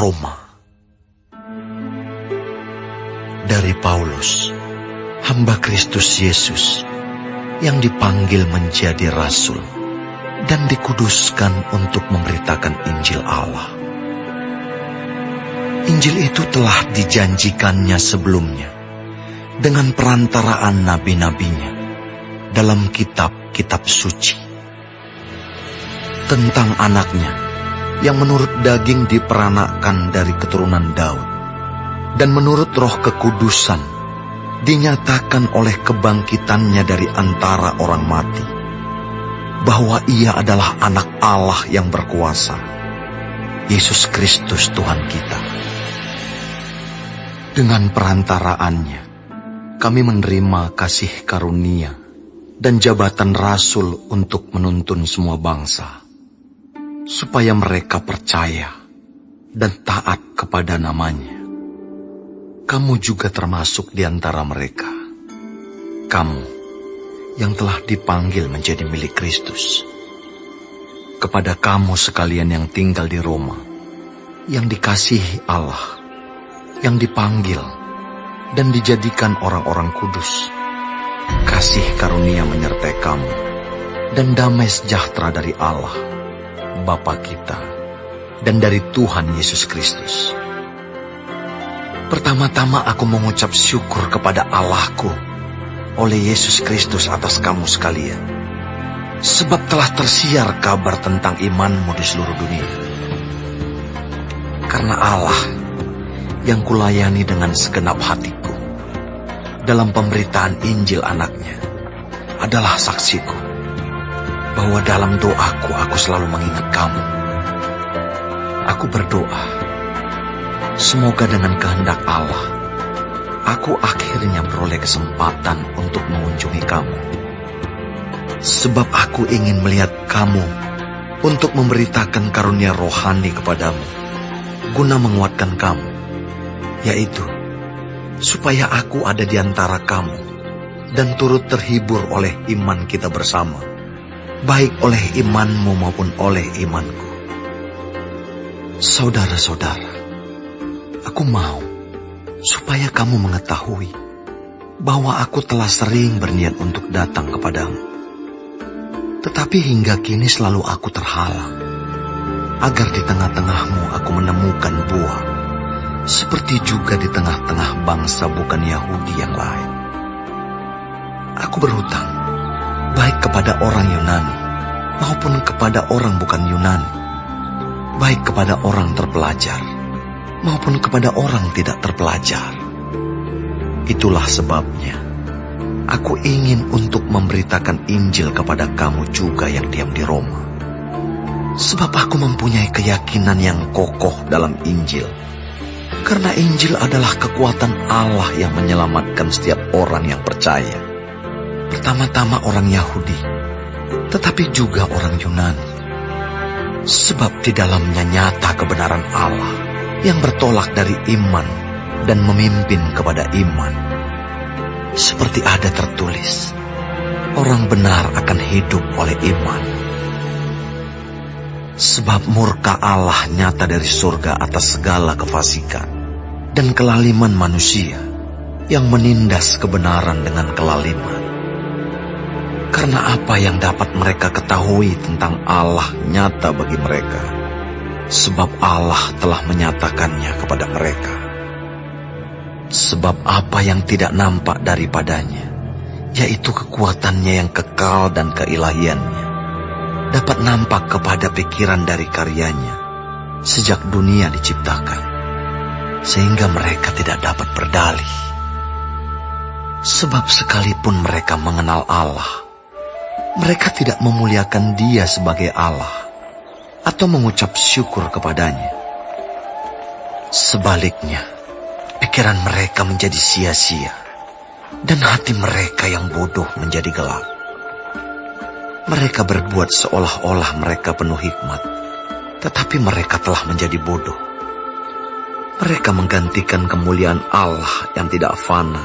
Roma. Dari Paulus, hamba Kristus Yesus, yang dipanggil menjadi rasul dan dikuduskan untuk memberitakan Injil Allah. Injil itu telah dijanjikannya sebelumnya dengan perantaraan nabi-nabinya dalam kitab-kitab suci. Tentang anaknya yang menurut daging diperanakkan dari keturunan Daud, dan menurut roh kekudusan dinyatakan oleh kebangkitannya dari antara orang mati, bahwa ia adalah anak Allah yang berkuasa, Yesus Kristus Tuhan kita. Dengan perantaraannya, kami menerima kasih karunia dan jabatan rasul untuk menuntun semua bangsa, supaya mereka percaya dan taat kepada namanya. Kamu juga termasuk di antara mereka. Kamu yang telah dipanggil menjadi milik Kristus. Kepada kamu sekalian yang tinggal di Roma, yang dikasihi Allah, yang dipanggil dan dijadikan orang-orang kudus, kasih karunia menyertai kamu, dan damai sejahtera dari Allah, Bapa kita, dan dari Tuhan Yesus Kristus. Pertama-tama aku mengucap syukur kepada Allahku oleh Yesus Kristus atas kamu sekalian, sebab telah tersiar kabar tentang imanmu di seluruh dunia. Karena Allah yang kulayani dengan segenap hatiku dalam pemberitaan Injil anaknya adalah saksiku, bahwa dalam doaku aku selalu mengingat kamu. Aku berdoa, semoga dengan kehendak Allah, aku akhirnya beroleh kesempatan untuk mengunjungi kamu. Sebab aku ingin melihat kamu untuk memberitakan karunia rohani kepadamu, guna menguatkan kamu, yaitu supaya aku ada di antara kamu dan turut terhibur oleh iman kita bersama, baik oleh imanmu maupun oleh imanku. Saudara-saudara, aku mau supaya kamu mengetahui bahwa aku telah sering berniat untuk datang kepadamu, tetapi hingga kini selalu aku terhalang, agar di tengah-tengahmu aku menemukan buah, seperti juga di tengah-tengah bangsa bukan Yahudi yang lain. Aku berhutang, baik kepada orang Yunani maupun kepada orang bukan Yunani, baik kepada orang terpelajar maupun kepada orang tidak terpelajar. Itulah sebabnya aku ingin untuk memberitakan Injil kepada kamu juga yang diam di Roma. Sebab aku mempunyai keyakinan yang kokoh dalam Injil, karena Injil adalah kekuatan Allah yang menyelamatkan setiap orang yang percaya. Pertama-tama orang Yahudi, tetapi juga orang Yunani. Sebab di dalamnya nyata kebenaran Allah yang bertolak dari iman dan memimpin kepada iman. Seperti ada tertulis, orang benar akan hidup oleh iman. Sebab murka Allah nyata dari surga atas segala kefasikan dan kelaliman manusia yang menindas kebenaran dengan kelaliman. Karena apa yang dapat mereka ketahui tentang Allah nyata bagi mereka, sebab Allah telah menyatakannya kepada mereka. Sebab apa yang tidak nampak daripadanya, yaitu kekuatannya yang kekal dan keilahiannya, dapat nampak kepada pikiran dari karyanya sejak dunia diciptakan, sehingga mereka tidak dapat berdalih. Sebab sekalipun mereka mengenal Allah, mereka tidak memuliakan Dia sebagai Allah atau mengucap syukur kepadanya. Sebaliknya, pikiran mereka menjadi sia-sia dan hati mereka yang bodoh menjadi gelap. Mereka berbuat seolah-olah mereka penuh hikmat, tetapi mereka telah menjadi bodoh. Mereka menggantikan kemuliaan Allah yang tidak fana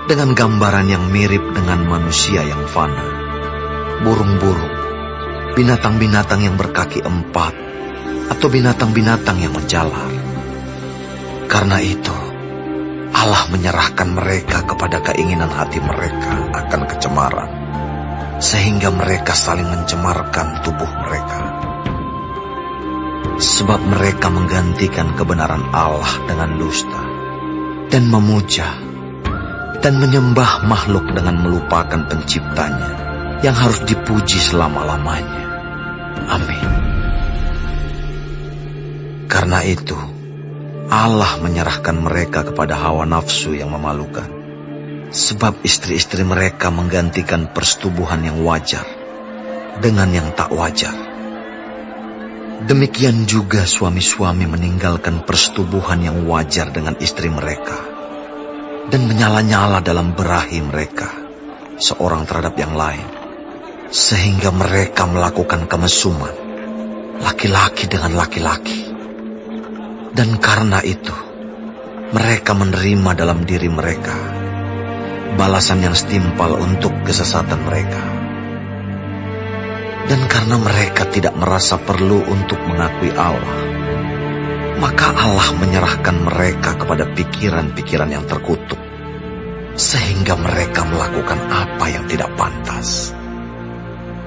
dengan gambaran yang mirip dengan manusia yang fana, burung-burung, binatang-binatang yang berkaki empat, atau binatang-binatang yang menjalar. Karena itu, Allah menyerahkan mereka kepada keinginan hati mereka akan kecemaran, sehingga mereka saling mencemarkan tubuh mereka. Sebab mereka menggantikan kebenaran Allah dengan dusta, dan memuja dan menyembah makhluk dengan melupakan penciptanya yang harus dipuji selama-lamanya. Amin. Karena itu, Allah menyerahkan mereka kepada hawa nafsu yang memalukan, sebab istri-istri mereka menggantikan persetubuhan yang wajar dengan yang tak wajar. Demikian juga suami-suami meninggalkan persetubuhan yang wajar dengan istri mereka dan menyala-nyala dalam berahi mereka seorang terhadap yang lain, sehingga mereka melakukan kemesuman laki-laki dengan laki-laki. Dan karena itu, mereka menerima dalam diri mereka balasan yang setimpal untuk kesesatan mereka. Dan karena mereka tidak merasa perlu untuk mengakui Allah, maka Allah menyerahkan mereka kepada pikiran-pikiran yang terkutuk, sehingga mereka melakukan apa yang tidak pantas,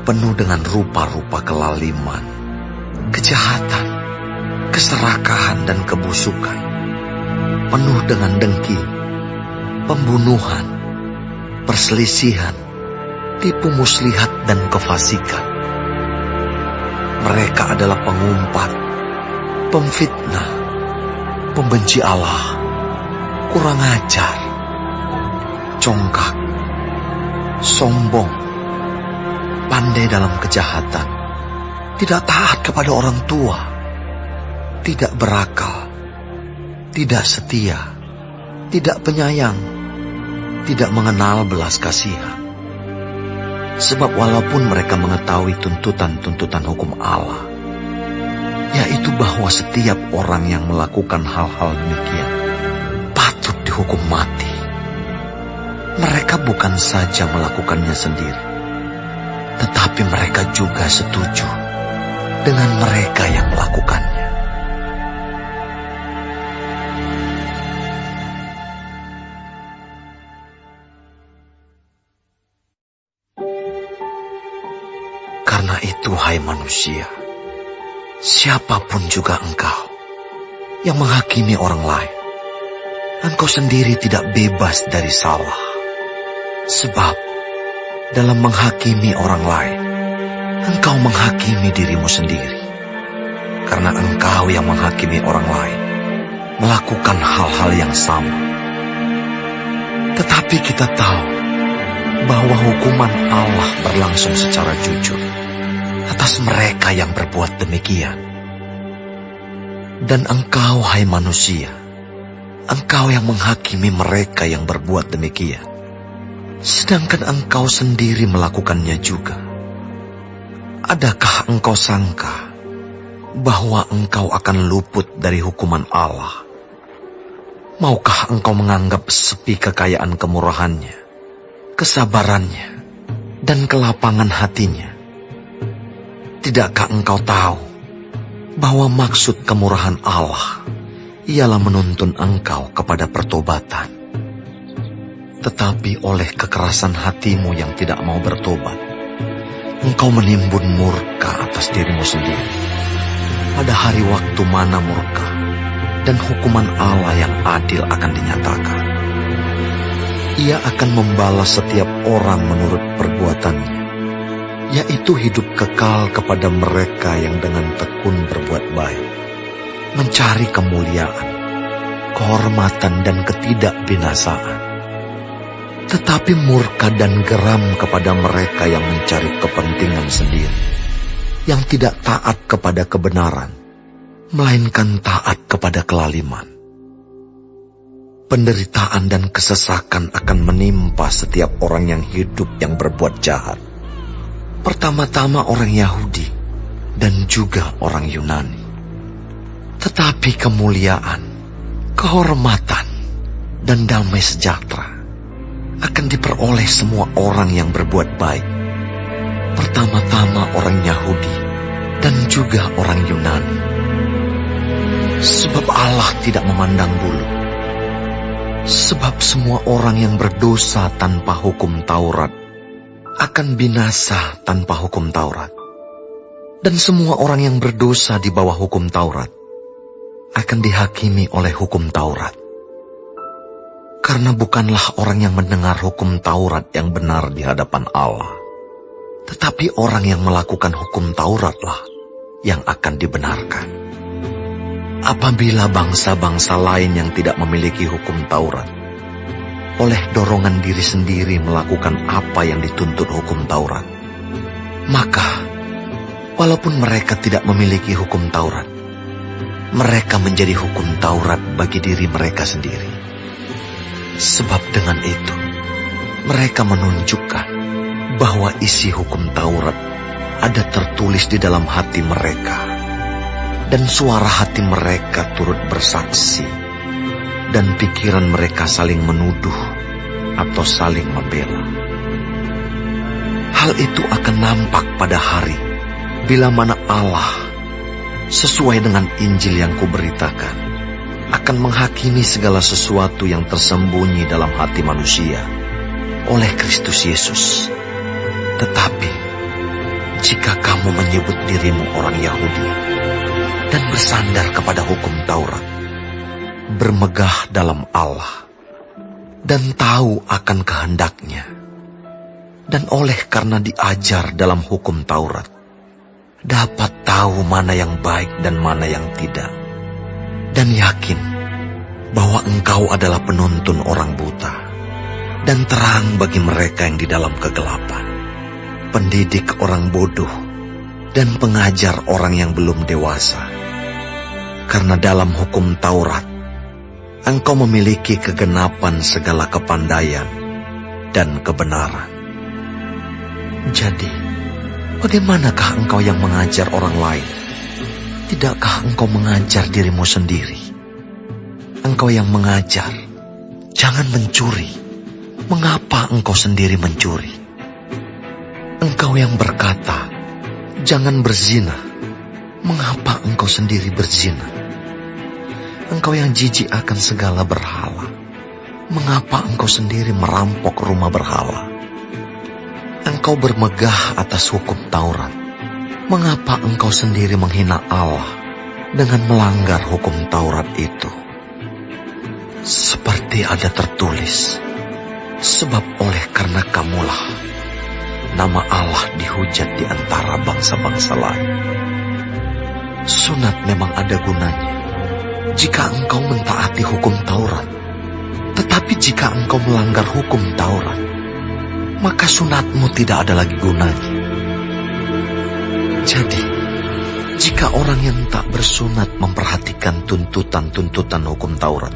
penuh dengan rupa-rupa kelaliman, kejahatan, keserakahan dan kebusukan, penuh dengan dengki, pembunuhan, perselisihan, tipu muslihat dan kefasikan. Mereka adalah pengumpat, pemfitnah, pembenci Allah, kurang ajar, congkak, sombong, pandai dalam kejahatan, tidak taat kepada orang tua, tidak berakal, tidak setia, tidak penyayang, tidak mengenal belas kasihan. Sebab walaupun mereka mengetahui tuntutan-tuntutan hukum Allah, yaitu bahwa setiap orang yang melakukan hal-hal demikian patut dihukum mati, mereka bukan saja melakukannya sendiri, tetapi mereka juga setuju dengan mereka yang melakukannya. Karena itu, hai manusia, siapapun juga engkau yang menghakimi orang lain, engkau sendiri tidak bebas dari salah. Sebab dalam menghakimi orang lain, engkau menghakimi dirimu sendiri. Karena engkau yang menghakimi orang lain melakukan hal-hal yang sama. Tetapi kita tahu bahwa hukuman Allah berlangsung secara jujur atas mereka yang berbuat demikian. Dan engkau, hai manusia, engkau yang menghakimi mereka yang berbuat demikian, sedangkan engkau sendiri melakukannya juga. Adakah engkau sangka bahwa engkau akan luput dari hukuman Allah? Maukah engkau menganggap sepi kekayaan kemurahannya, kesabarannya, dan kelapangan hatinya? Tidakkah engkau tahu bahwa maksud kemurahan Allah ialah menuntun engkau kepada pertobatan? Tetapi oleh kekerasan hatimu yang tidak mau bertobat, engkau menimbun murka atas dirimu sendiri. Pada hari waktu mana murka dan hukuman Allah yang adil akan dinyatakan. Ia akan membalas setiap orang menurut perbuatannya, yaitu hidup kekal kepada mereka yang dengan tekun berbuat baik, mencari kemuliaan, kehormatan dan ketidakbinasaan. Tetapi murka dan geram kepada mereka yang mencari kepentingan sendiri, yang tidak taat kepada kebenaran, melainkan taat kepada kelaliman. Penderitaan dan kesesakan akan menimpa setiap orang yang hidup yang berbuat jahat. Pertama-tama orang Yahudi dan juga orang Yunani. Tetapi kemuliaan, kehormatan, dan damai sejahtera akan diperoleh semua orang yang berbuat baik. Pertama-tama orang Yahudi dan juga orang Yunani. Sebab Allah tidak memandang bulu. Sebab semua orang yang berdosa tanpa hukum Taurat akan binasa tanpa hukum Taurat. Dan semua orang yang berdosa di bawah hukum Taurat akan dihakimi oleh hukum Taurat. Karena bukanlah orang yang mendengar hukum Taurat yang benar di hadapan Allah, tetapi orang yang melakukan hukum Tauratlah yang akan dibenarkan. Apabila bangsa-bangsa lain yang tidak memiliki hukum Taurat, oleh dorongan diri sendiri melakukan apa yang dituntut hukum Taurat, maka walaupun mereka tidak memiliki hukum Taurat, mereka menjadi hukum Taurat bagi diri mereka sendiri. Sebab dengan itu, mereka menunjukkan bahwa isi hukum Taurat ada tertulis di dalam hati mereka. Dan suara hati mereka turut bersaksi, dan pikiran mereka saling menuduh atau saling membela. Hal itu akan nampak pada hari bila mana Allah, sesuai dengan Injil yang kuberitakan, akan menghakimi segala sesuatu yang tersembunyi dalam hati manusia oleh Kristus Yesus. Tetapi, jika kamu menyebut dirimu orang Yahudi dan bersandar kepada hukum Taurat, bermegah dalam Allah, dan tahu akan kehendaknya, dan oleh karena diajar dalam hukum Taurat, dapat tahu mana yang baik dan mana yang tidak, dan yakin bahwa engkau adalah penuntun orang buta, dan terang bagi mereka yang di dalam kegelapan, pendidik orang bodoh, dan pengajar orang yang belum dewasa. Karena dalam hukum Taurat, engkau memiliki kegenapan segala kepandaian dan kebenaran. Jadi, bagaimanakah engkau yang mengajar orang lain? Tidakkah engkau mengajar dirimu sendiri? Engkau yang mengajar, jangan mencuri. Mengapa engkau sendiri mencuri? Engkau yang berkata, jangan berzina. Mengapa engkau sendiri berzina? Engkau yang jijik akan segala berhala, mengapa engkau sendiri merampok rumah berhala? Engkau bermegah atas hukum Taurat, mengapa engkau sendiri menghina Allah dengan melanggar hukum Taurat itu? Seperti ada tertulis, sebab oleh karena kamulah nama Allah dihujat di antara bangsa-bangsa lain. Sunat memang ada gunanya jika engkau mentaati hukum Taurat. Tetapi jika engkau melanggar hukum Taurat, maka sunatmu tidak ada lagi gunanya. Jadi, jika orang yang tak bersunat memperhatikan tuntutan-tuntutan hukum Taurat,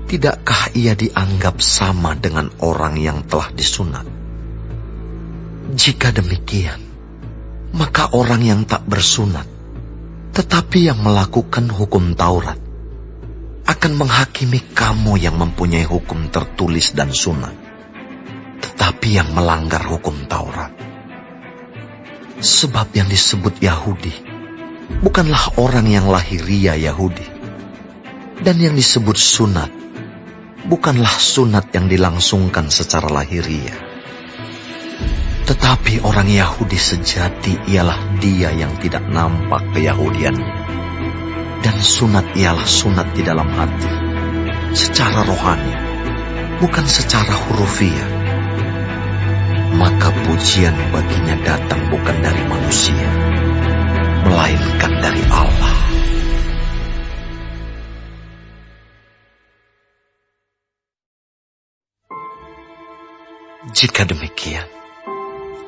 tidakkah ia dianggap sama dengan orang yang telah disunat? Jika demikian, maka orang yang tak bersunat tetapi yang melakukan hukum Taurat akan menghakimi kamu yang mempunyai hukum tertulis dan sunat, tetapi yang melanggar hukum Taurat. Sebab yang disebut Yahudi bukanlah orang yang lahiria Yahudi, dan yang disebut sunat bukanlah sunat yang dilangsungkan secara lahiria. Tetapi orang Yahudi sejati ialah dia yang tidak nampak keyahudiannya. Dan sunat ialah sunat di dalam hati, secara rohani, bukan secara hurufiah. Maka pujian baginya datang bukan dari manusia, melainkan dari Allah. Jika demikian,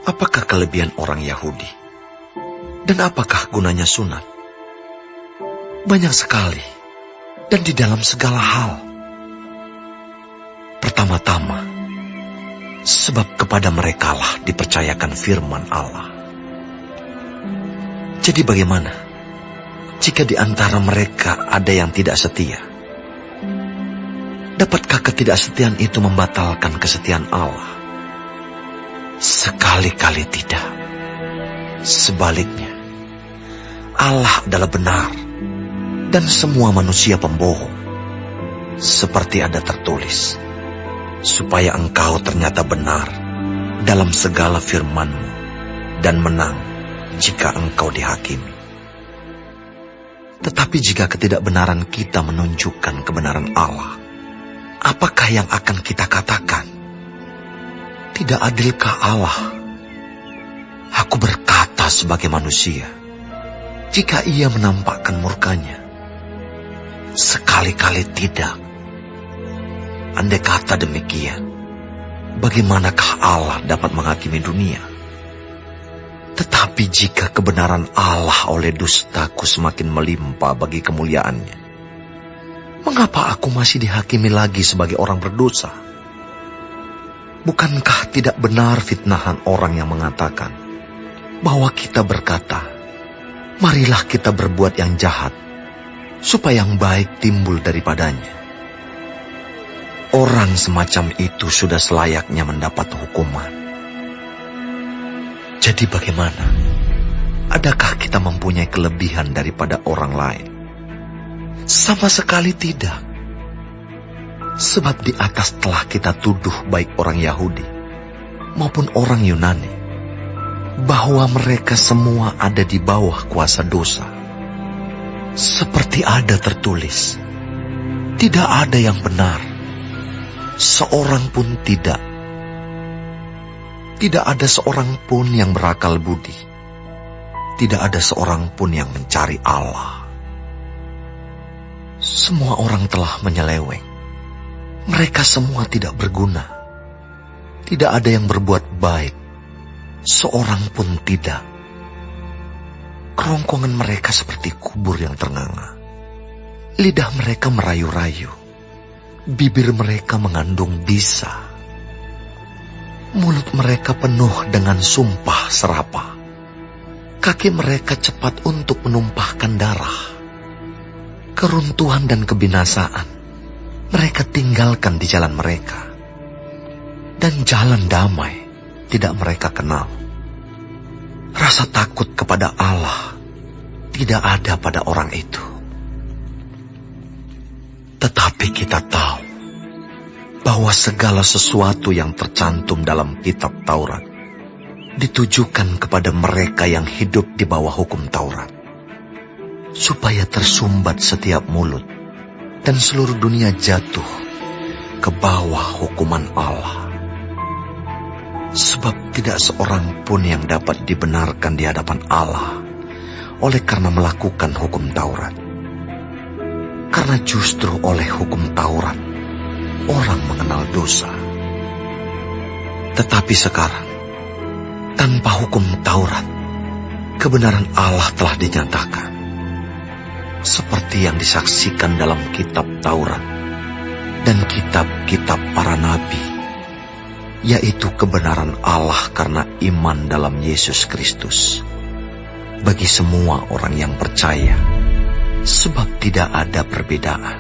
apakah kelebihan orang Yahudi? Dan apakah gunanya sunat? Banyak sekali, dan di dalam segala hal. Pertama-tama, sebab kepada merekalah dipercayakan firman Allah. Jadi bagaimana jika di antara mereka ada yang tidak setia? Dapatkah ketidaksetiaan itu membatalkan kesetiaan Allah? Sekali-kali tidak. Sebaliknya, Allah adalah benar, dan semua manusia pembohong. Seperti ada tertulis, supaya engkau ternyata benar dalam segala firman-Mu dan menang jika engkau dihakimi. Tetapi jika ketidakbenaran kita menunjukkan kebenaran Allah, apakah yang akan kita katakan? Tidak adilkah Allah? Aku berkata sebagai manusia, jika Ia menampakkan murka-Nya? Sekali-kali tidak. Andai kata demikian, bagaimanakah Allah dapat menghakimi dunia? Tetapi jika kebenaran Allah oleh dustaku semakin melimpah bagi kemuliaan-Nya, mengapa aku masih dihakimi lagi sebagai orang berdosa? Bukankah tidak benar fitnahan orang yang mengatakan bahwa kita berkata, marilah kita berbuat yang jahat, supaya yang baik timbul daripadanya? Orang semacam itu sudah selayaknya mendapat hukuman. Jadi bagaimana? Adakah kita mempunyai kelebihan daripada orang lain? Sama sekali tidak. Sebab di atas telah kita tuduh baik orang Yahudi maupun orang Yunani, bahwa mereka semua ada di bawah kuasa dosa. Seperti ada tertulis, tidak ada yang benar, seorang pun tidak. Tidak ada seorang pun yang berakal budi. Tidak ada seorang pun yang mencari Allah. Semua orang telah menyeleweng. Mereka semua tidak berguna. Tidak ada yang berbuat baik, seorang pun tidak. Kerongkongan mereka seperti kubur yang ternganga. Lidah mereka merayu-rayu. Bibir mereka mengandung bisa. Mulut mereka penuh dengan sumpah serapah. Kaki mereka cepat untuk menumpahkan darah. Keruntuhan dan kebinasaan mereka tinggalkan di jalan mereka, dan jalan damai tidak mereka kenal. Rasa takut kepada Allah tidak ada pada orang itu. Tetapi kita tahu bahwa segala sesuatu yang tercantum dalam kitab Taurat ditujukan kepada mereka yang hidup di bawah hukum Taurat, supaya tersumbat setiap mulut dan seluruh dunia jatuh ke bawah hukuman Allah. Sebab tidak seorang pun yang dapat dibenarkan di hadapan Allah oleh karena melakukan hukum Taurat. Karena justru oleh hukum Taurat orang mengenal dosa. Tetapi sekarang, tanpa hukum Taurat, kebenaran Allah telah dinyatakan, seperti yang disaksikan dalam kitab Taurat dan kitab-kitab para nabi, yaitu kebenaran Allah karena iman dalam Yesus Kristus bagi semua orang yang percaya, sebab tidak ada perbedaan.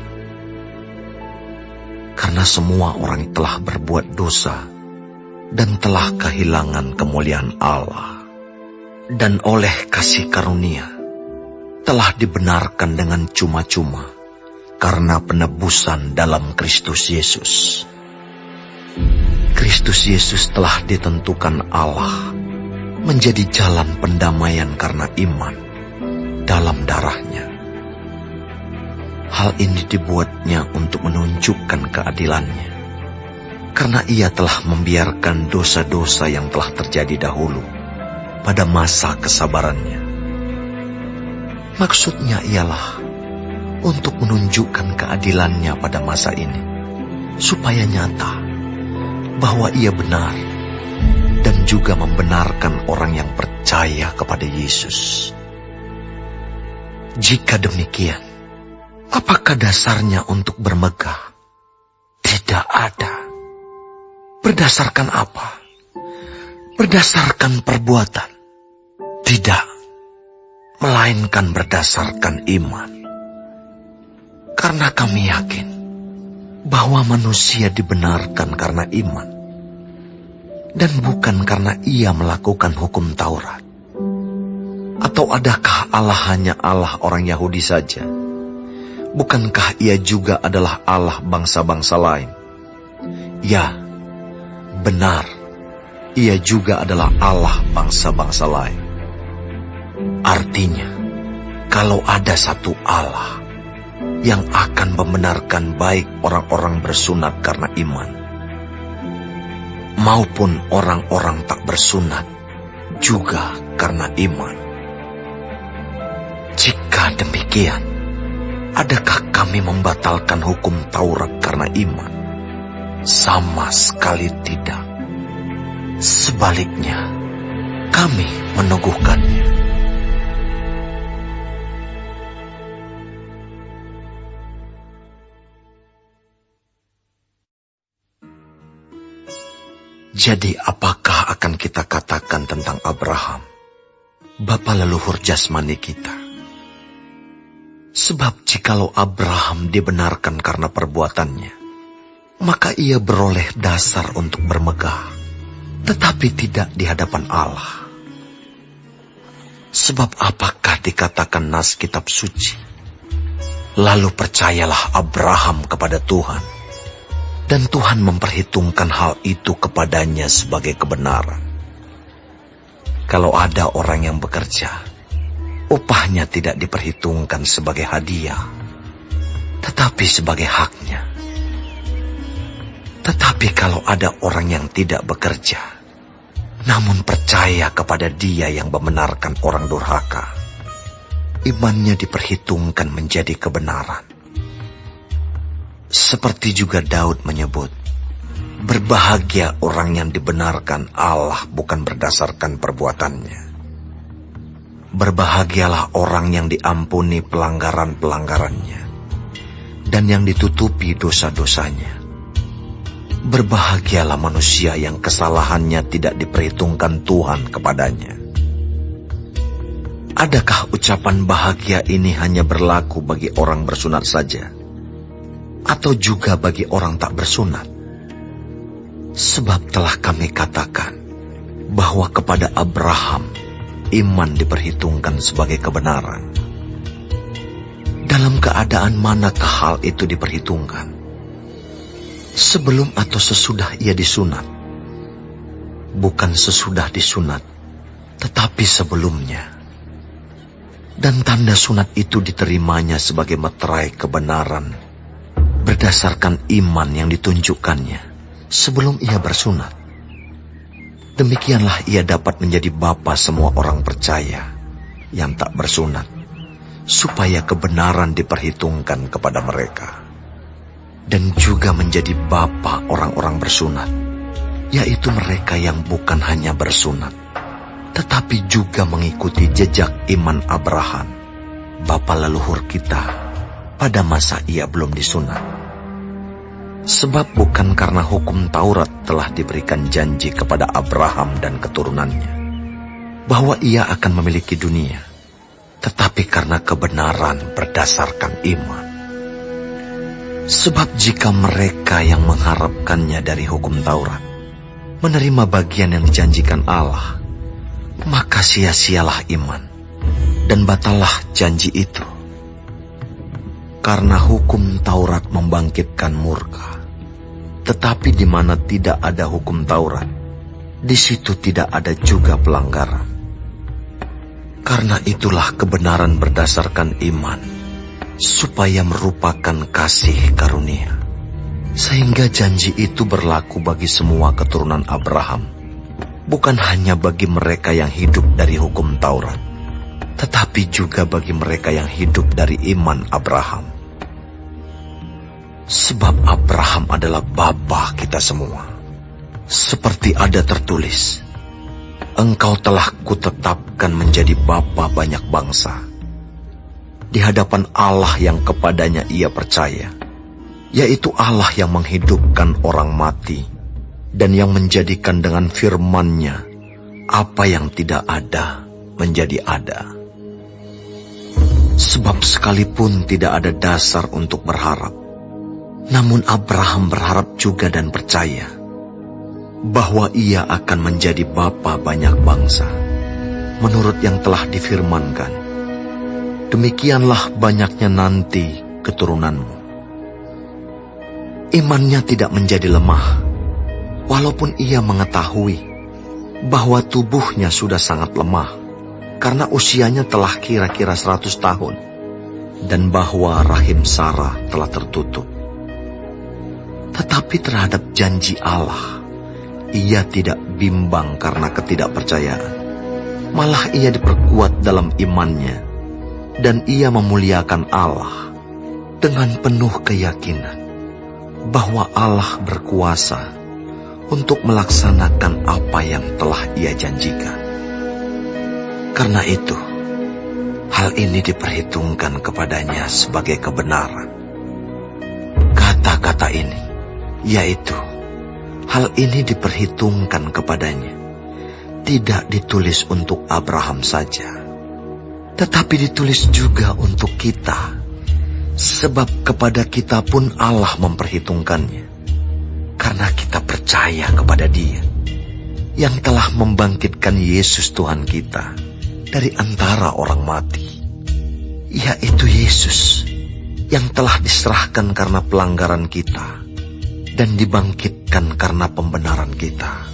Karena semua orang telah berbuat dosa dan telah kehilangan kemuliaan Allah, dan oleh kasih karunia telah dibenarkan dengan cuma-cuma karena penebusan dalam Kristus Yesus. Kristus Yesus telah ditentukan Allah menjadi jalan pendamaian karena iman dalam darah-Nya. Hal ini dibuatnya untuk menunjukkan keadilan-Nya, karena Ia telah membiarkan dosa-dosa yang telah terjadi dahulu pada masa kesabaran-Nya. Maksudnya ialah untuk menunjukkan keadilan-Nya pada masa ini, supaya nyata bahwa Ia benar dan juga membenarkan orang yang percaya kepada Yesus. Jika demikian, apakah dasarnya untuk bermegah? Tidak ada. Berdasarkan apa? Berdasarkan perbuatan? Tidak. Melainkan berdasarkan iman. Karena kami yakin bahwa manusia dibenarkan karena iman, dan bukan karena ia melakukan hukum Taurat. Atau adakah Allah hanya Allah orang Yahudi saja, Bukankah ia juga adalah Allah bangsa-bangsa lain? Ya, benar, ia juga adalah Allah bangsa-bangsa lain. Artinya, kalau ada satu Allah yang akan membenarkan baik orang-orang bersunat karena iman, maupun orang-orang tak bersunat juga karena iman. Jika demikian, adakah kami membatalkan hukum Taurat karena iman? Sama sekali tidak. Sebaliknya, kami meneguhkannya. Jadi apakah akan kita katakan tentang Abraham, bapa leluhur jasmani kita? Sebab jikalau Abraham dibenarkan karena perbuatannya, maka ia beroleh dasar untuk bermegah, tetapi tidak di hadapan Allah. Sebab apakah dikatakan nas kitab suci? Lalu percayalah Abraham kepada Tuhan, dan Tuhan memperhitungkan hal itu kepadanya sebagai kebenaran. Kalau ada orang yang bekerja, upahnya tidak diperhitungkan sebagai hadiah, tetapi sebagai haknya. Tetapi kalau ada orang yang tidak bekerja, namun percaya kepada Dia yang membenarkan orang durhaka, imannya diperhitungkan menjadi kebenaran. Seperti juga Daud menyebut, berbahagia orang yang dibenarkan Allah bukan berdasarkan perbuatannya. Berbahagialah orang yang diampuni pelanggaran-pelanggarannya, dan yang ditutupi dosa-dosanya. Berbahagialah manusia yang kesalahannya tidak diperhitungkan Tuhan kepadanya. Adakah ucapan bahagia ini hanya berlaku bagi orang bersunat saja, atau juga bagi orang tak bersunat? Sebab telah kami katakan bahwa kepada Abraham iman diperhitungkan sebagai kebenaran. Dalam keadaan manakah hal itu diperhitungkan? Sebelum atau sesudah ia disunat? Bukan sesudah disunat, tetapi sebelumnya. Dan tanda sunat itu diterimanya sebagai meterai kebenaran berdasarkan iman yang ditunjukkannya sebelum ia bersunat. Demikianlah ia dapat menjadi bapa semua orang percaya yang tak bersunat, supaya kebenaran diperhitungkan kepada mereka. Dan juga menjadi bapa orang-orang bersunat, yaitu mereka yang bukan hanya bersunat, tetapi juga mengikuti jejak iman Abraham, bapa leluhur kita, pada masa ia belum disunat. Sebab bukan karena hukum Taurat telah diberikan janji kepada Abraham dan keturunannya, bahwa ia akan memiliki dunia, tetapi karena kebenaran berdasarkan iman. Sebab jika mereka yang mengharapkannya dari hukum Taurat menerima bagian yang dijanjikan Allah, maka sia-sialah iman, dan batallah janji itu. Karena hukum Taurat membangkitkan murka, tetapi di mana tidak ada hukum Taurat, di situ tidak ada juga pelanggaran. Karena itulah kebenaran berdasarkan iman, supaya merupakan kasih karunia, sehingga janji itu berlaku bagi semua keturunan Abraham, bukan hanya bagi mereka yang hidup dari hukum Taurat, tetapi juga bagi mereka yang hidup dari iman Abraham. Sebab Abraham adalah bapa kita semua. Seperti ada tertulis, engkau telah kutetapkan menjadi bapa banyak bangsa, di hadapan Allah yang kepadanya ia percaya, yaitu Allah yang menghidupkan orang mati, dan yang menjadikan dengan firman-Nya apa yang tidak ada menjadi ada. Sebab sekalipun tidak ada dasar untuk berharap, namun Abraham berharap juga dan percaya bahwa ia akan menjadi bapa banyak bangsa, menurut yang telah difirmankan, demikianlah banyaknya nanti keturunanmu. Imannya tidak menjadi lemah, walaupun ia mengetahui bahwa tubuhnya sudah sangat lemah, karena usianya telah kira-kira 100 tahun, dan bahwa rahim Sarah telah tertutup. Tetapi terhadap janji Allah, ia tidak bimbang karena ketidakpercayaan. Malah ia diperkuat dalam imannya, dan ia memuliakan Allah dengan penuh keyakinan bahwa Allah berkuasa untuk melaksanakan apa yang telah ia janjikan. Karena itu, hal ini diperhitungkan kepadanya sebagai kebenaran. Kata-kata ini, yaitu, hal ini diperhitungkan kepadanya, tidak ditulis untuk Abraham saja, tetapi ditulis juga untuk kita. Sebab kepada kita pun Allah memperhitungkannya, karena kita percaya kepada Dia yang telah membangkitkan Yesus Tuhan kita dari antara orang mati, yaitu Yesus yang telah diserahkan karena pelanggaran kita dan dibangkitkan karena pembenaran kita.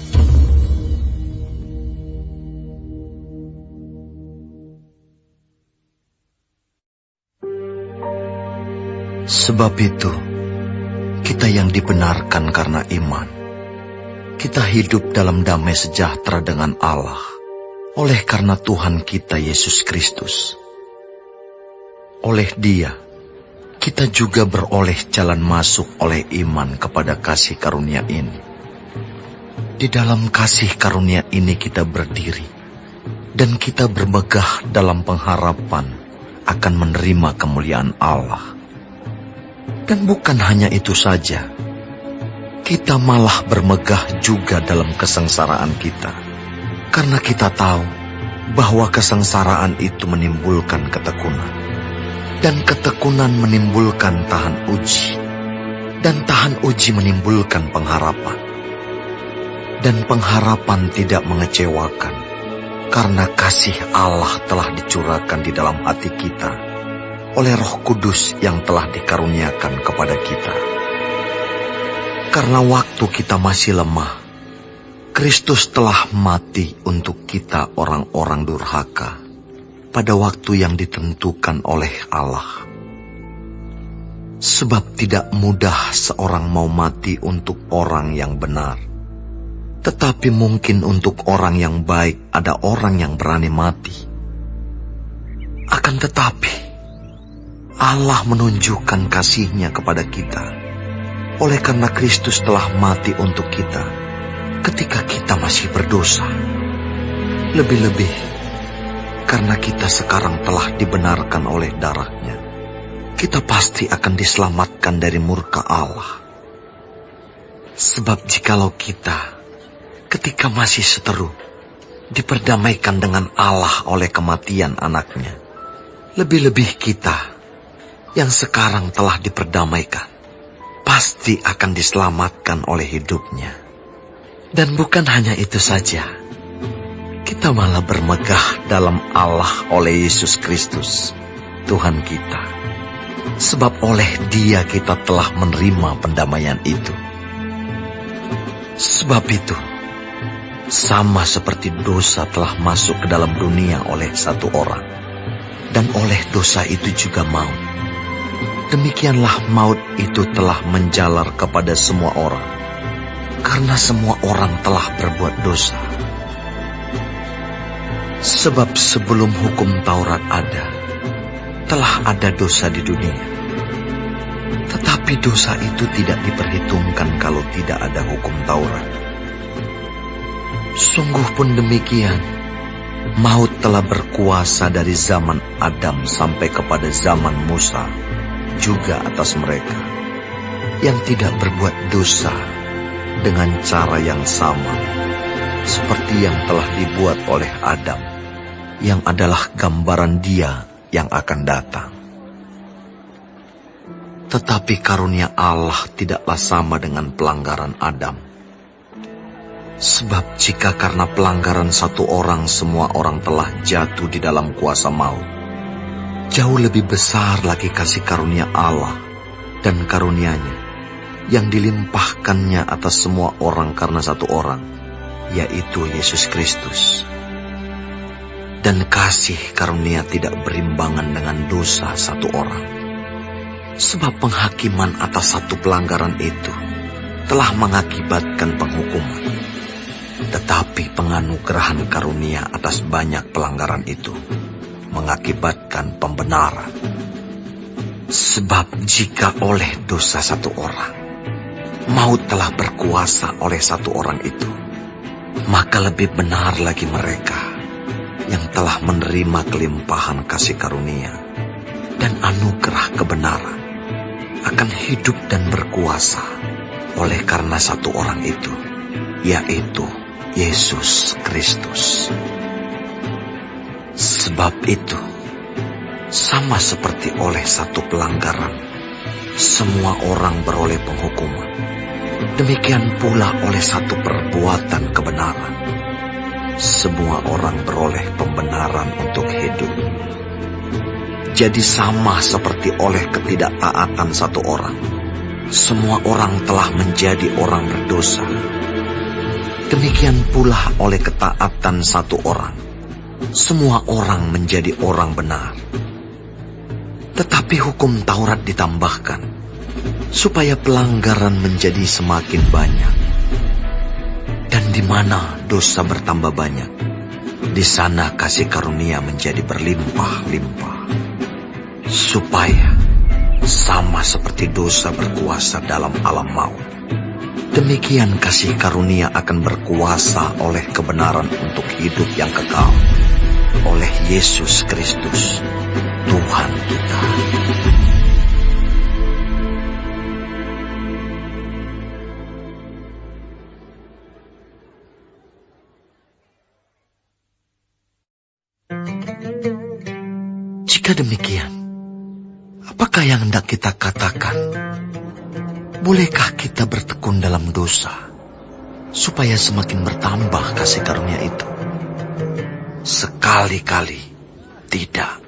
Sebab itu, kita yang dibenarkan karena iman, kita hidup dalam damai sejahtera dengan Allah, oleh karena Tuhan kita Yesus Kristus. Oleh Dia, kita juga beroleh jalan masuk oleh iman kepada kasih karunia ini. Di dalam kasih karunia ini kita berdiri, dan kita bermegah dalam pengharapan akan menerima kemuliaan Allah. Dan bukan hanya itu saja, kita malah bermegah juga dalam kesengsaraan kita, karena kita tahu bahwa kesengsaraan itu menimbulkan ketekunan, dan ketekunan menimbulkan tahan uji, dan tahan uji menimbulkan pengharapan. Dan pengharapan tidak mengecewakan, karena kasih Allah telah dicurahkan di dalam hati kita oleh Roh Kudus yang telah dikaruniakan kepada kita. Karena waktu kita masih lemah, Kristus telah mati untuk kita orang-orang durhaka pada waktu yang ditentukan oleh Allah. Sebab tidak mudah seorang mau mati untuk orang yang benar, tetapi mungkin untuk orang yang baik ada orang yang berani mati. Akan tetapi Allah menunjukkan kasih-Nya kepada kita, oleh karena Kristus telah mati untuk kita ketika kita masih berdosa. Lebih-lebih, karena kita sekarang telah dibenarkan oleh darah-Nya, kita pasti akan diselamatkan dari murka Allah. Sebab jikalau kita, ketika masih seteru, diperdamaikan dengan Allah oleh kematian anaknya, lebih-lebih kita yang sekarang telah diperdamaikan, pasti akan diselamatkan oleh hidup-Nya. Dan bukan hanya itu saja, kita malah bermegah dalam Allah oleh Yesus Kristus, Tuhan kita. Sebab oleh Dia kita telah menerima pendamaian itu. Sebab itu, sama seperti dosa telah masuk ke dalam dunia oleh satu orang, dan oleh dosa itu juga maut, demikianlah maut itu telah menjalar kepada semua orang, karena semua orang telah berbuat dosa. Sebab sebelum hukum Taurat ada, telah ada dosa di dunia. Tetapi dosa itu tidak diperhitungkan kalau tidak ada hukum Taurat. Sungguh pun demikian, maut telah berkuasa dari zaman Adam sampai kepada zaman Musa, juga atas mereka yang tidak berbuat dosa dengan cara yang sama seperti yang telah dibuat oleh Adam, yang adalah gambaran Dia yang akan datang. Tetapi karunia Allah tidaklah sama dengan pelanggaran Adam. Sebab jika karena pelanggaran satu orang semua orang telah jatuh di dalam kuasa maut, Jauh lebih besar lagi kasih karunia Allah dan karunia-Nya yang dilimpahkannya atas semua orang karena satu orang, yaitu Yesus Kristus. Dan kasih karunia tidak berimbangan dengan dosa satu orang. Sebab penghakiman atas satu pelanggaran itu telah mengakibatkan penghukuman. Tetapi penganugerahan karunia atas banyak pelanggaran itu mengakibatkan pembenaran. Sebab jika oleh dosa satu orang, maut telah berkuasa oleh satu orang itu, maka lebih benar lagi mereka yang telah menerima kelimpahan kasih karunia dan anugerah kebenaran akan hidup dan berkuasa oleh karena satu orang itu, yaitu Yesus Kristus. Sebab itu, sama seperti oleh satu pelanggaran, semua orang beroleh penghukuman. Demikian pula oleh satu perbuatan kebenaran, semua orang beroleh pembenaran untuk hidup. Jadi sama seperti oleh ketidaktaatan satu orang, semua orang telah menjadi orang berdosa. Demikian pula oleh ketaatan satu orang, semua orang menjadi orang benar. Tetapi hukum Taurat ditambahkan, supaya pelanggaran menjadi semakin banyak. Dan di mana dosa bertambah banyak, di sana kasih karunia menjadi berlimpah-limpah. Supaya sama seperti dosa berkuasa dalam alam maut, demikian kasih karunia akan berkuasa oleh kebenaran untuk hidup yang kekal, oleh Yesus Kristus, Tuhan kita. Jika demikian, apakah yang hendak kita katakan? Bolehkah kita bertekun dalam dosa, supaya semakin bertambah kasih karunia itu? Sekali-kali tidak.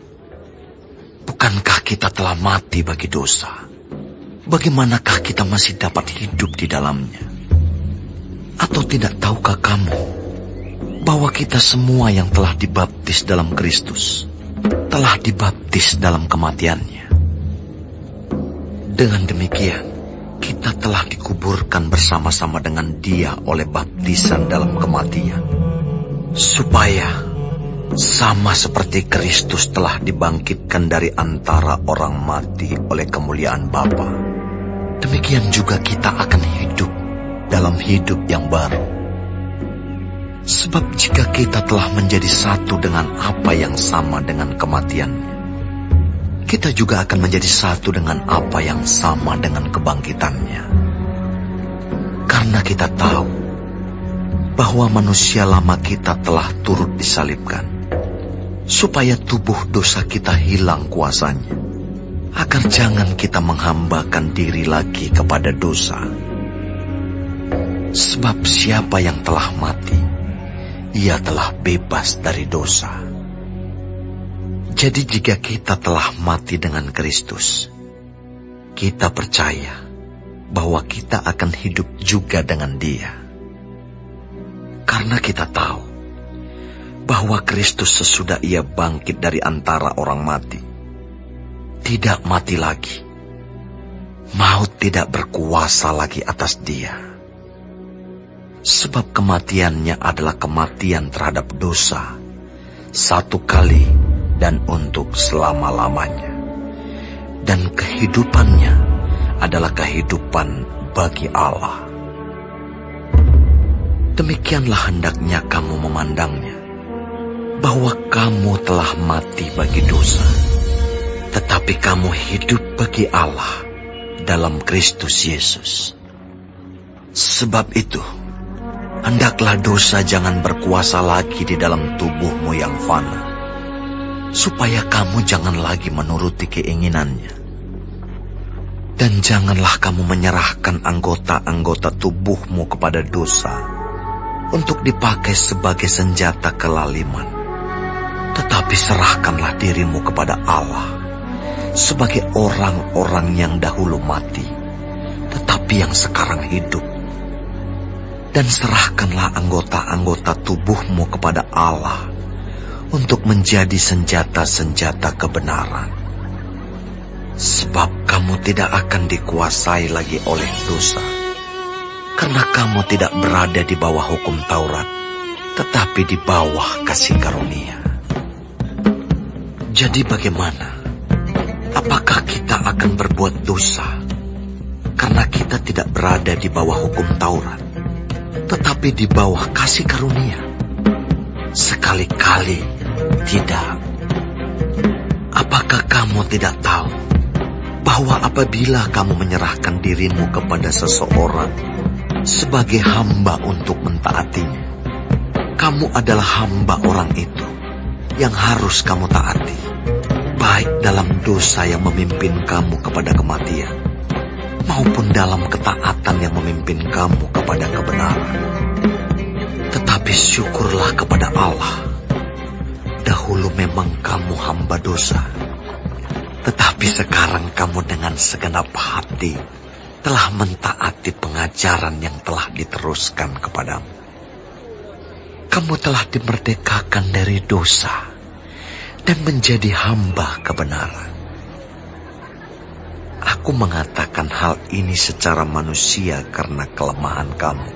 Bukankah kita telah mati bagi dosa? Bagaimanakah kita masih dapat hidup di dalamnya? Atau tidak tahukah kamu bahwa kita semua yang telah dibaptis dalam Kristus telah dibaptis dalam kematiannya? Dengan demikian, kita telah dikuburkan bersama-sama dengan Dia oleh baptisan dalam kematian, supaya sama seperti Kristus telah dibangkitkan dari antara orang mati oleh kemuliaan Bapa, demikian juga kita akan hidup dalam hidup yang baru. Sebab jika kita telah menjadi satu dengan apa yang sama dengan kematiannya, kita juga akan menjadi satu dengan apa yang sama dengan kebangkitannya. Karena kita tahu bahwa manusia lama kita telah turut disalibkan, supaya tubuh dosa kita hilang kuasanya, agar jangan kita menghambakan diri lagi kepada dosa. Sebab siapa yang telah mati, ia telah bebas dari dosa. Jadi jika kita telah mati dengan Kristus, kita percaya bahwa kita akan hidup juga dengan Dia. Karena kita tahu bahwa Kristus sesudah Ia bangkit dari antara orang mati, tidak mati lagi. Maut tidak berkuasa lagi atas Dia. Sebab kematiannya adalah kematian terhadap dosa, satu kali dan untuk selama-lamanya. Dan kehidupannya adalah kehidupan bagi Allah. Demikianlah hendaknya kamu memandangnya, bahwa kamu telah mati bagi dosa, tetapi kamu hidup bagi Allah dalam Kristus Yesus. Sebab itu, hendaklah dosa jangan berkuasa lagi di dalam tubuhmu yang fana, supaya kamu jangan lagi menuruti keinginannya. Dan janganlah kamu menyerahkan anggota-anggota tubuhmu kepada dosa untuk dipakai sebagai senjata kelaliman, tetapi serahkanlah dirimu kepada Allah sebagai orang-orang yang dahulu mati, tetapi yang sekarang hidup. Dan serahkanlah anggota-anggota tubuhmu kepada Allah untuk menjadi senjata-senjata kebenaran. Sebab kamu tidak akan dikuasai lagi oleh dosa, karena kamu tidak berada di bawah hukum Taurat, tetapi di bawah kasih karunia. Jadi bagaimana? Apakah kita akan berbuat dosa karena kita tidak berada di bawah hukum Taurat, tetapi di bawah kasih karunia? Sekali-kali tidak. Apakah kamu tidak tahu bahwa apabila kamu menyerahkan dirimu kepada seseorang sebagai hamba untuk mentaatinya, kamu adalah hamba orang itu yang harus kamu taati, baik dalam dosa yang memimpin kamu kepada kematian, maupun dalam ketaatan yang memimpin kamu kepada kebenaran. Tetapi syukurlah kepada Allah, dahulu memang kamu hamba dosa, tetapi sekarang kamu dengan segenap hati telah mentaati pengajaran yang telah diteruskan kepadamu. Kamu telah dimerdekakan dari dosa dan menjadi hamba kebenaran. Aku mengatakan hal ini secara manusia karena kelemahan kamu.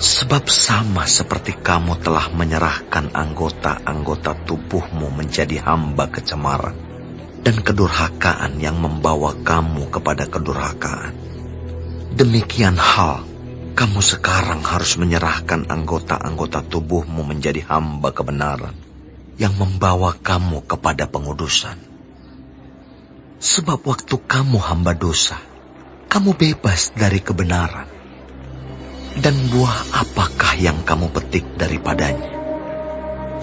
Sebab sama seperti kamu telah menyerahkan anggota-anggota tubuhmu menjadi hamba kecemaran dan kedurhakaan yang membawa kamu kepada kedurhakaan, demikian hal kamu sekarang harus menyerahkan anggota-anggota tubuhmu menjadi hamba kebenaran yang membawa kamu kepada pengudusan. Sebab waktu kamu hamba dosa, kamu bebas dari kebenaran. Dan buah apakah yang kamu petik daripadanya?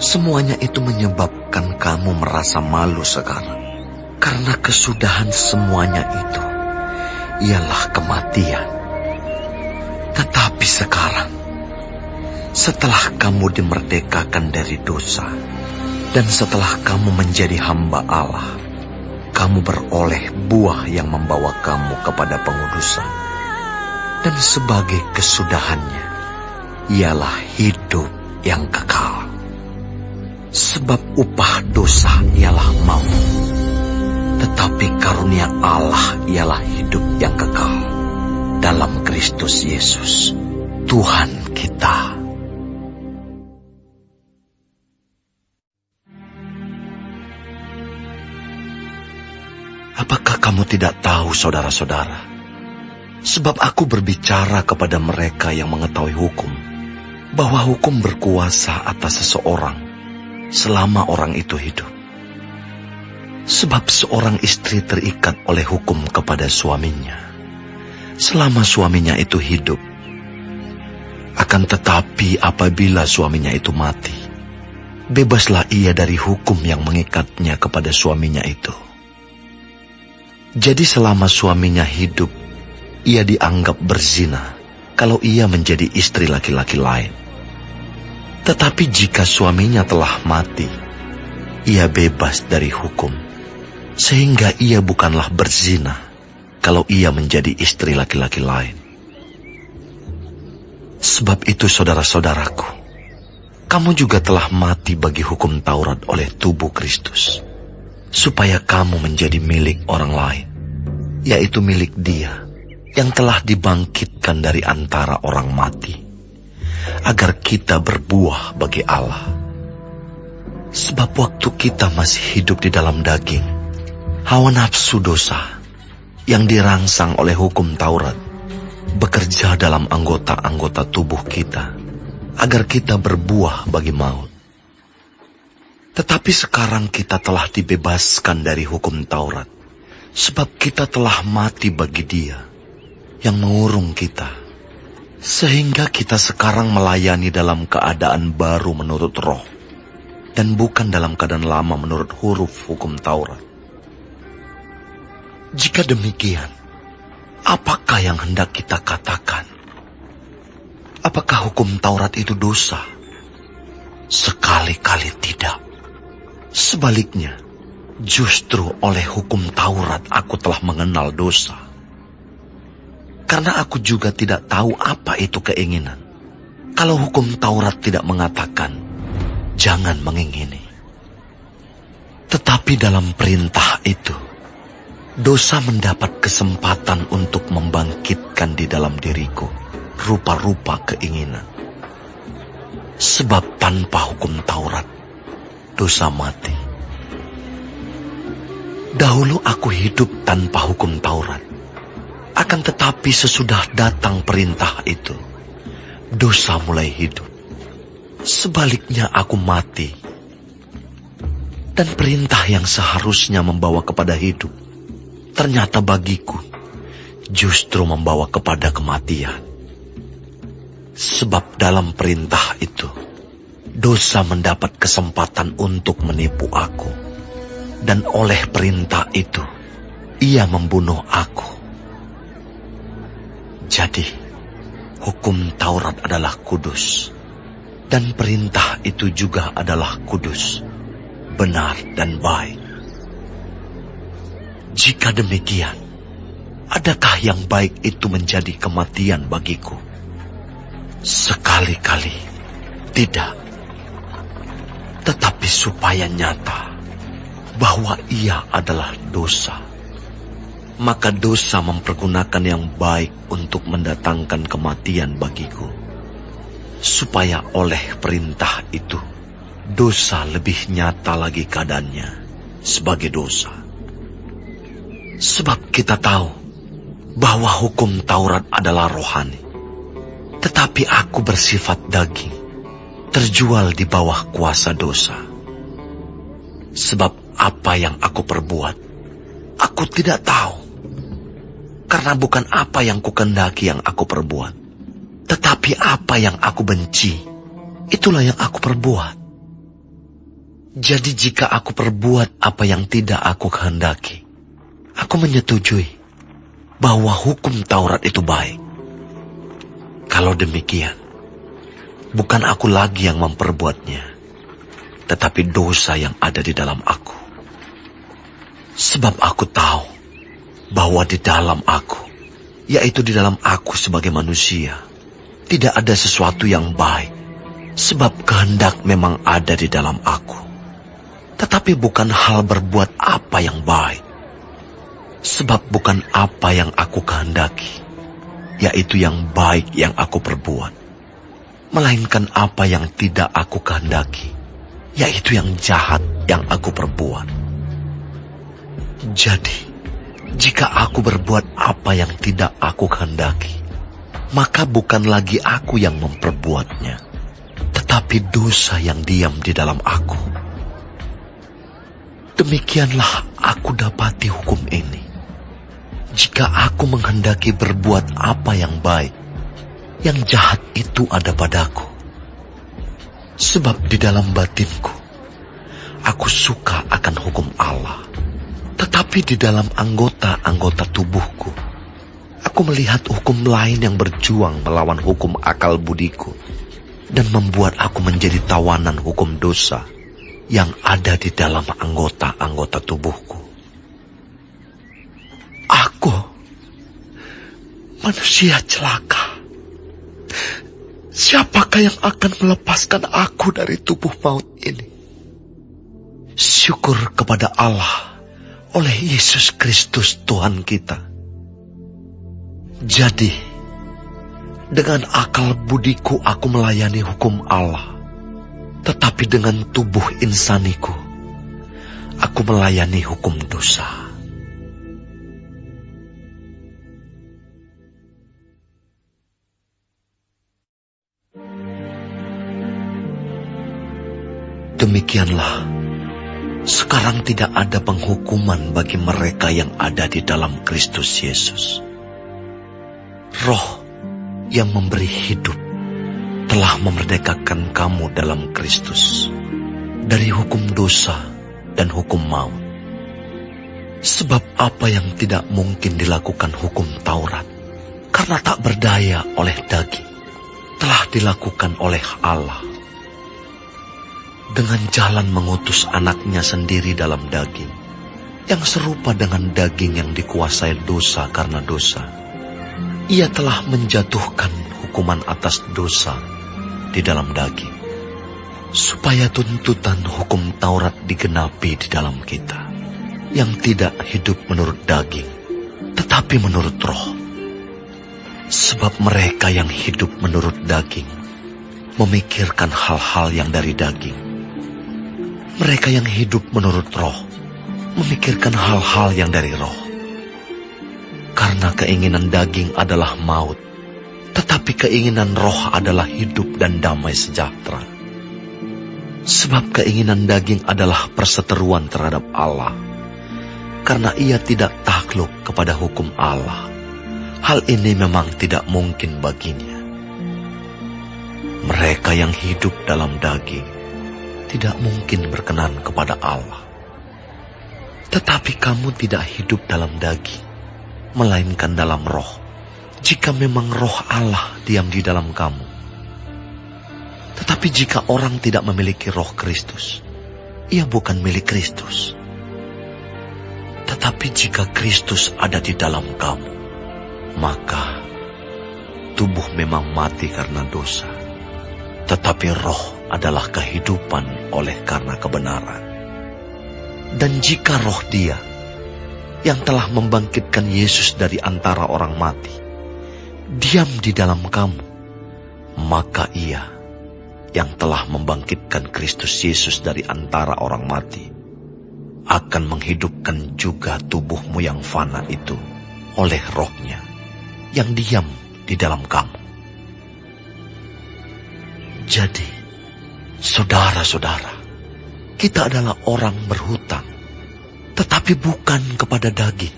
Semuanya itu menyebabkan kamu merasa malu sekarang. Karena kesudahan semuanya itu ialah kematian. Tetapi sekarang, setelah kamu dimerdekakan dari dosa, dan setelah kamu menjadi hamba Allah, kamu beroleh buah yang membawa kamu kepada pengudusan. Dan sebagai kesudahannya, ialah hidup yang kekal. Sebab upah dosa ialah maut, tetapi karunia Allah ialah hidup yang kekal dalam Kristus Yesus, Tuhan kita. Apakah kamu tidak tahu, saudara-saudara? Sebab aku berbicara kepada mereka yang mengetahui hukum, bahwa hukum berkuasa atas seseorang selama orang itu hidup. Sebab seorang istri terikat oleh hukum kepada suaminya selama suaminya itu hidup. Akan tetapi apabila suaminya itu mati, bebaslah ia dari hukum yang mengikatnya kepada suaminya itu. Jadi selama suaminya hidup, ia dianggap berzina kalau ia menjadi istri laki-laki lain. Tetapi jika suaminya telah mati, ia bebas dari hukum, sehingga ia bukanlah berzina kalau ia menjadi istri laki-laki lain. Sebab itu saudara-saudaraku, kamu juga telah mati bagi hukum Taurat oleh tubuh Kristus, supaya kamu menjadi milik orang lain, yaitu milik Dia yang telah dibangkitkan dari antara orang mati, agar kita berbuah bagi Allah. Sebab waktu kita masih hidup di dalam daging, hawa nafsu dosa yang dirangsang oleh hukum Taurat bekerja dalam anggota-anggota tubuh kita, agar kita berbuah bagi maut. Tetapi sekarang kita telah dibebaskan dari hukum Taurat, sebab kita telah mati bagi Dia yang mengurung kita, sehingga kita sekarang melayani dalam keadaan baru menurut roh, dan bukan dalam keadaan lama menurut huruf hukum Taurat. Jika demikian, apakah yang hendak kita katakan? Apakah hukum Taurat itu dosa? Sekali-kali tidak. Sebaliknya, Justru oleh hukum Taurat aku telah mengenal dosa. Karena aku juga tidak tahu apa itu keinginan. Kalau hukum Taurat tidak mengatakan, jangan mengingini. Tetapi dalam perintah itu, dosa mendapat kesempatan untuk membangkitkan di dalam diriku rupa-rupa keinginan. Sebab tanpa hukum Taurat, dosa mati. Dahulu aku hidup tanpa hukum Taurat. Akan tetapi sesudah datang perintah itu, dosa mulai hidup. Sebaliknya aku mati. Dan perintah yang seharusnya membawa kepada hidup, ternyata bagiku justru membawa kepada kematian. Sebab dalam perintah itu, dosa mendapat kesempatan untuk menipu aku. Dan oleh perintah itu, ia membunuh aku. Jadi, hukum Taurat adalah kudus. Dan perintah itu juga adalah kudus, benar dan baik. Jika demikian, adakah yang baik itu menjadi kematian bagiku? Sekali-kali tidak. Tetapi supaya nyata bahwa ia adalah dosa, maka dosa mempergunakan yang baik untuk mendatangkan kematian bagiku, supaya oleh perintah itu dosa lebih nyata lagi keadaannya sebagai dosa. Sebab kita tahu bahwa hukum Taurat adalah rohani, tetapi aku bersifat daging, terjual di bawah kuasa dosa. Sebab apa yang aku perbuat, aku tidak tahu. Karena bukan apa yang kukendaki yang aku perbuat, tetapi apa yang aku benci, itulah yang aku perbuat. Jadi jika aku perbuat apa yang tidak aku kehendaki, aku menyetujui bahwa hukum Taurat itu baik. Kalau demikian, bukan aku lagi yang memperbuatnya, tetapi dosa yang ada di dalam aku. Sebab aku tahu bahwa di dalam aku, yaitu di dalam aku sebagai manusia, tidak ada sesuatu yang baik. Sebab kehendak memang ada di dalam aku, tetapi bukan hal berbuat apa yang baik. Sebab bukan apa yang aku kehendaki, yaitu yang baik yang aku perbuat, melainkan apa yang tidak aku kehendaki, yaitu yang jahat yang aku perbuat. Jadi, jika aku berbuat apa yang tidak aku kehendaki, maka bukan lagi aku yang memperbuatnya, tetapi dosa yang diam di dalam aku. Demikianlah aku dapati hukum ini. Jika aku menghendaki berbuat apa yang baik, yang jahat itu ada padaku. Sebab di dalam batinku, aku suka akan hukum Allah. Tetapi di dalam anggota-anggota tubuhku, aku melihat hukum lain yang berjuang melawan hukum akal budiku, dan membuat aku menjadi tawanan hukum dosa yang ada di dalam anggota-anggota tubuhku. Aku, manusia celaka. Siapakah yang akan melepaskan aku dari tubuh maut ini? Syukur kepada Allah oleh Yesus Kristus Tuhan kita. Jadi, dengan akal budiku aku melayani hukum Allah, tetapi dengan tubuh insaniku, aku melayani hukum dosa. Demikianlah, sekarang tidak ada penghukuman bagi mereka yang ada di dalam Kristus Yesus. Roh yang memberi hidup telah memerdekakan kamu dalam Kristus dari hukum dosa dan hukum maut. Sebab apa yang tidak mungkin dilakukan hukum Taurat, karena tak berdaya oleh daging, telah dilakukan oleh Allah. Dengan jalan mengutus anaknya sendiri dalam daging, yang serupa dengan daging yang dikuasai dosa karena dosa. Ia telah menjatuhkan hukuman atas dosa di dalam daging, supaya tuntutan hukum Taurat digenapi di dalam kita, yang tidak hidup menurut daging, tetapi menurut Roh. Sebab mereka yang hidup menurut daging memikirkan hal-hal yang dari daging. Mereka yang hidup menurut Roh memikirkan hal-hal yang dari Roh. Karena keinginan daging adalah maut, tetapi keinginan Roh adalah hidup dan damai sejahtera. Sebab keinginan daging adalah perseteruan terhadap Allah, karena ia tidak takluk kepada hukum Allah. Hal ini memang tidak mungkin baginya. Mereka yang hidup dalam daging tidak mungkin berkenan kepada Allah. Tetapi kamu tidak hidup dalam daging, melainkan dalam Roh, jika memang Roh Allah diam di dalam kamu. Tetapi jika orang tidak memiliki Roh Kristus, ia bukan milik Kristus. Tetapi jika Kristus ada di dalam kamu, maka tubuh memang mati karena dosa, tetapi roh adalah kehidupan oleh karena kebenaran. Dan jika roh Dia yang telah membangkitkan Yesus dari antara orang mati diam di dalam kamu, maka Ia yang telah membangkitkan Kristus Yesus dari antara orang mati akan menghidupkan juga tubuhmu yang fana itu oleh Roh-Nya yang diam di dalam kamu. Jadi, saudara-saudara, kita adalah orang berhutang, tetapi bukan kepada daging,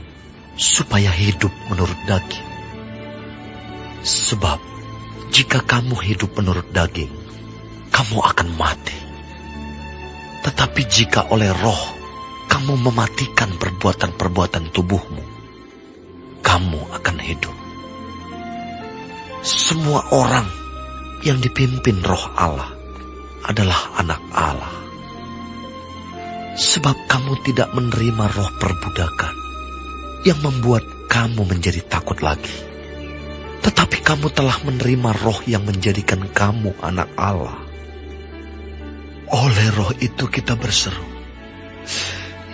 supaya hidup menurut daging. Sebab, jika kamu hidup menurut daging, kamu akan mati. Tetapi jika oleh roh, kamu mematikan perbuatan-perbuatan tubuhmu, kamu akan hidup. Semua orang yang dipimpin roh Allah adalah anak Allah. Sebab kamu tidak menerima roh perbudakan yang membuat kamu menjadi takut lagi. Tetapi kamu telah menerima roh yang menjadikan kamu anak Allah. Oleh roh itu kita berseru,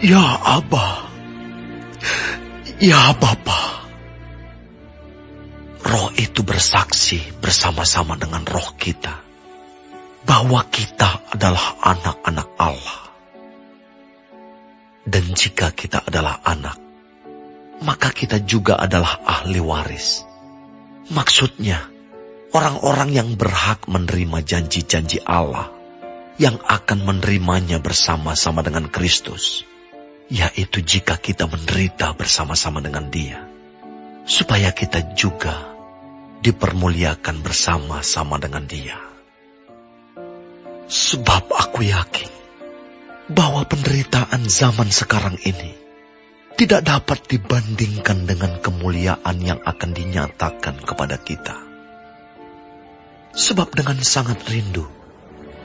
"Ya Abba, ya Bapa." Roh itu bersaksi bersama-sama dengan roh kita bahwa kita adalah anak-anak Allah. Dan jika kita adalah anak, maka kita juga adalah ahli waris. Maksudnya, orang-orang yang berhak menerima janji-janji Allah, yang akan menerimanya bersama-sama dengan Kristus, yaitu jika kita menderita bersama-sama dengan Dia, supaya kita juga dipermuliakan bersama-sama dengan Dia. Sebab aku yakin bahwa penderitaan zaman sekarang ini tidak dapat dibandingkan dengan kemuliaan yang akan dinyatakan kepada kita. Sebab dengan sangat rindu,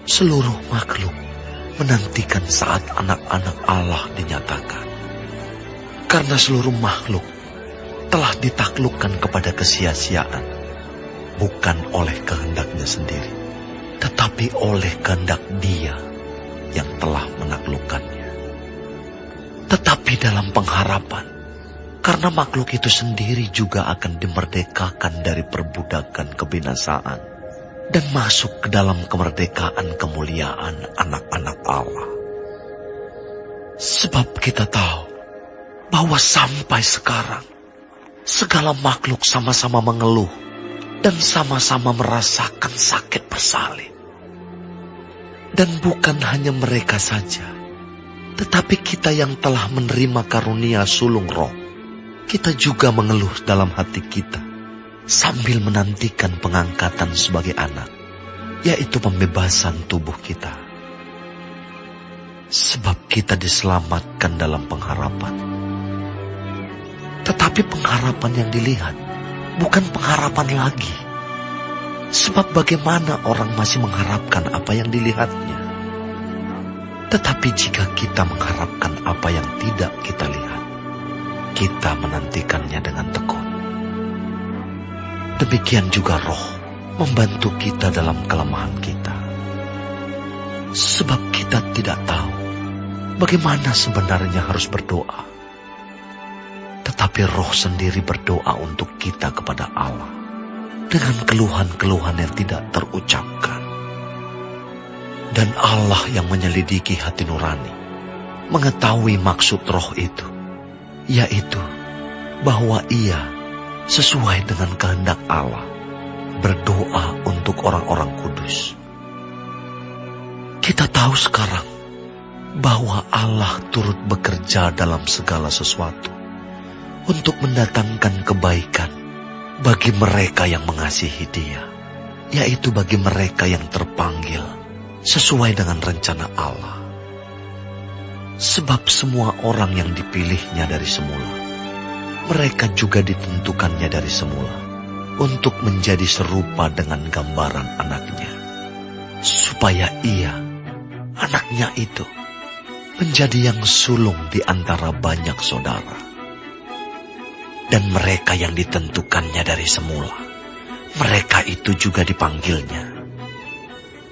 seluruh makhluk menantikan saat anak-anak Allah dinyatakan. Karena seluruh makhluk telah ditaklukkan kepada kesia-siaan, bukan oleh kehendaknya sendiri, tetapi oleh kehendak Dia yang telah menaklukkannya. Tetapi dalam pengharapan, karena makhluk itu sendiri juga akan dimerdekakan dari perbudakan kebinasaan dan masuk ke dalam kemerdekaan kemuliaan anak-anak Allah. Sebab kita tahu bahwa sampai sekarang segala makhluk sama-sama mengeluh dan sama-sama merasakan sakit bersalin. Dan bukan hanya mereka saja, tetapi kita yang telah menerima karunia sulung roh, kita juga mengeluh dalam hati kita sambil menantikan pengangkatan sebagai anak, yaitu pembebasan tubuh kita. Sebab kita diselamatkan dalam pengharapan. Tetapi pengharapan yang dilihat bukan pengharapan lagi. Sebab bagaimana orang masih mengharapkan apa yang dilihatnya? Tetapi jika kita mengharapkan apa yang tidak kita lihat, kita menantikannya dengan tekun. Demikian juga Roh membantu kita dalam kelemahan kita. Sebab kita tidak tahu bagaimana sebenarnya harus berdoa. Tetapi Roh sendiri berdoa untuk kita kepada Allah dengan keluhan-keluhan yang tidak terucapkan. Dan Allah yang menyelidiki hati nurani mengetahui maksud Roh itu, yaitu bahwa Ia sesuai dengan kehendak Allah berdoa untuk orang-orang kudus. Kita tahu sekarang bahwa Allah turut bekerja dalam segala sesuatu untuk mendatangkan kebaikan bagi mereka yang mengasihi Dia, yaitu bagi mereka yang terpanggil sesuai dengan rencana Allah. Sebab semua orang yang dipilihnya dari semula, mereka juga ditentukannya dari semula untuk menjadi serupa dengan gambaran anaknya, supaya Ia, anaknya itu, menjadi yang sulung di antara banyak saudara. Dan mereka yang ditentukannya dari semula, mereka itu juga dipanggilnya.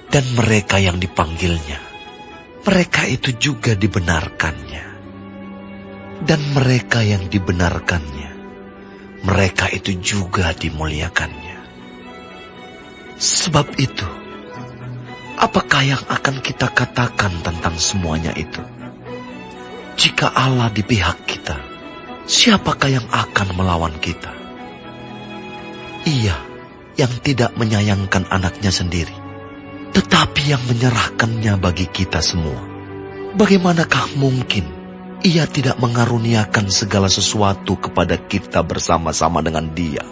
Dan mereka yang dipanggilnya, mereka itu juga dibenarkannya. Dan mereka yang dibenarkannya, mereka itu juga dimuliakannya. Sebab itu, apakah yang akan kita katakan tentang semuanya itu? Jika Allah di pihak kita, siapakah yang akan melawan kita? Ia yang tidak menyayangkan anaknya sendiri, tetapi yang menyerahkannya bagi kita semua. Bagaimanakah mungkin Ia tidak mengaruniakan segala sesuatu kepada kita bersama-sama dengan Dia?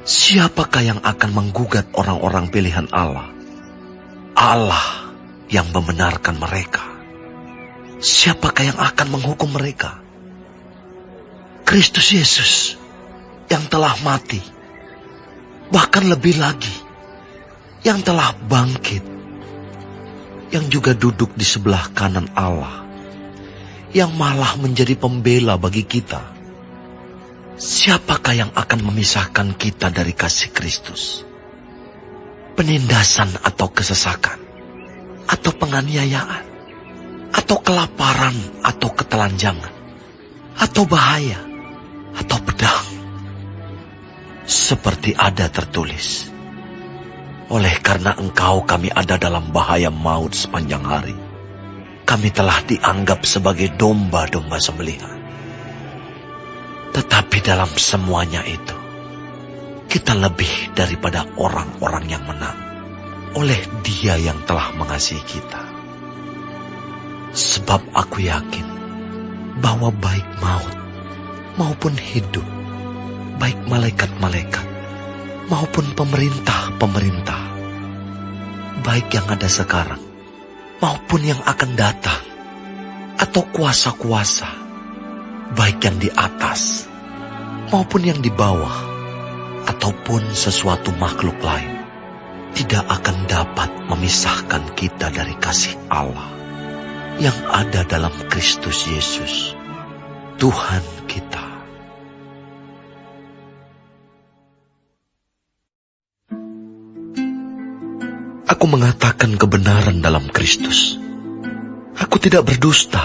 Siapakah yang akan menggugat orang-orang pilihan Allah? Allah yang membenarkan mereka. Siapakah yang akan menghukum mereka? Kristus Yesus yang telah mati, bahkan lebih lagi, yang telah bangkit, yang juga duduk di sebelah kanan Allah, yang malah menjadi pembela bagi kita. Siapakah yang akan memisahkan kita dari kasih Kristus? Penindasan atau kesesakan, atau penganiayaan, atau kelaparan, atau ketelanjangan, atau bahaya, atau pedang. Seperti ada tertulis, oleh karena Engkau kami ada dalam bahaya maut sepanjang hari. Kami telah dianggap sebagai domba-domba sembelihan. Tetapi dalam semuanya itu, kita lebih daripada orang-orang yang menang oleh Dia yang telah mengasihi kita. Sebab aku yakin bahwa baik maut maupun hidup, baik malaikat-malaikat maupun pemerintah-pemerintah, baik yang ada sekarang maupun yang akan datang, atau kuasa-kuasa, baik yang di atas maupun yang di bawah, ataupun sesuatu makhluk lain, tidak akan dapat memisahkan kita dari kasih Allah yang ada dalam Kristus Yesus, Tuhan kita. Aku mengatakan kebenaran dalam Kristus. Aku tidak berdusta.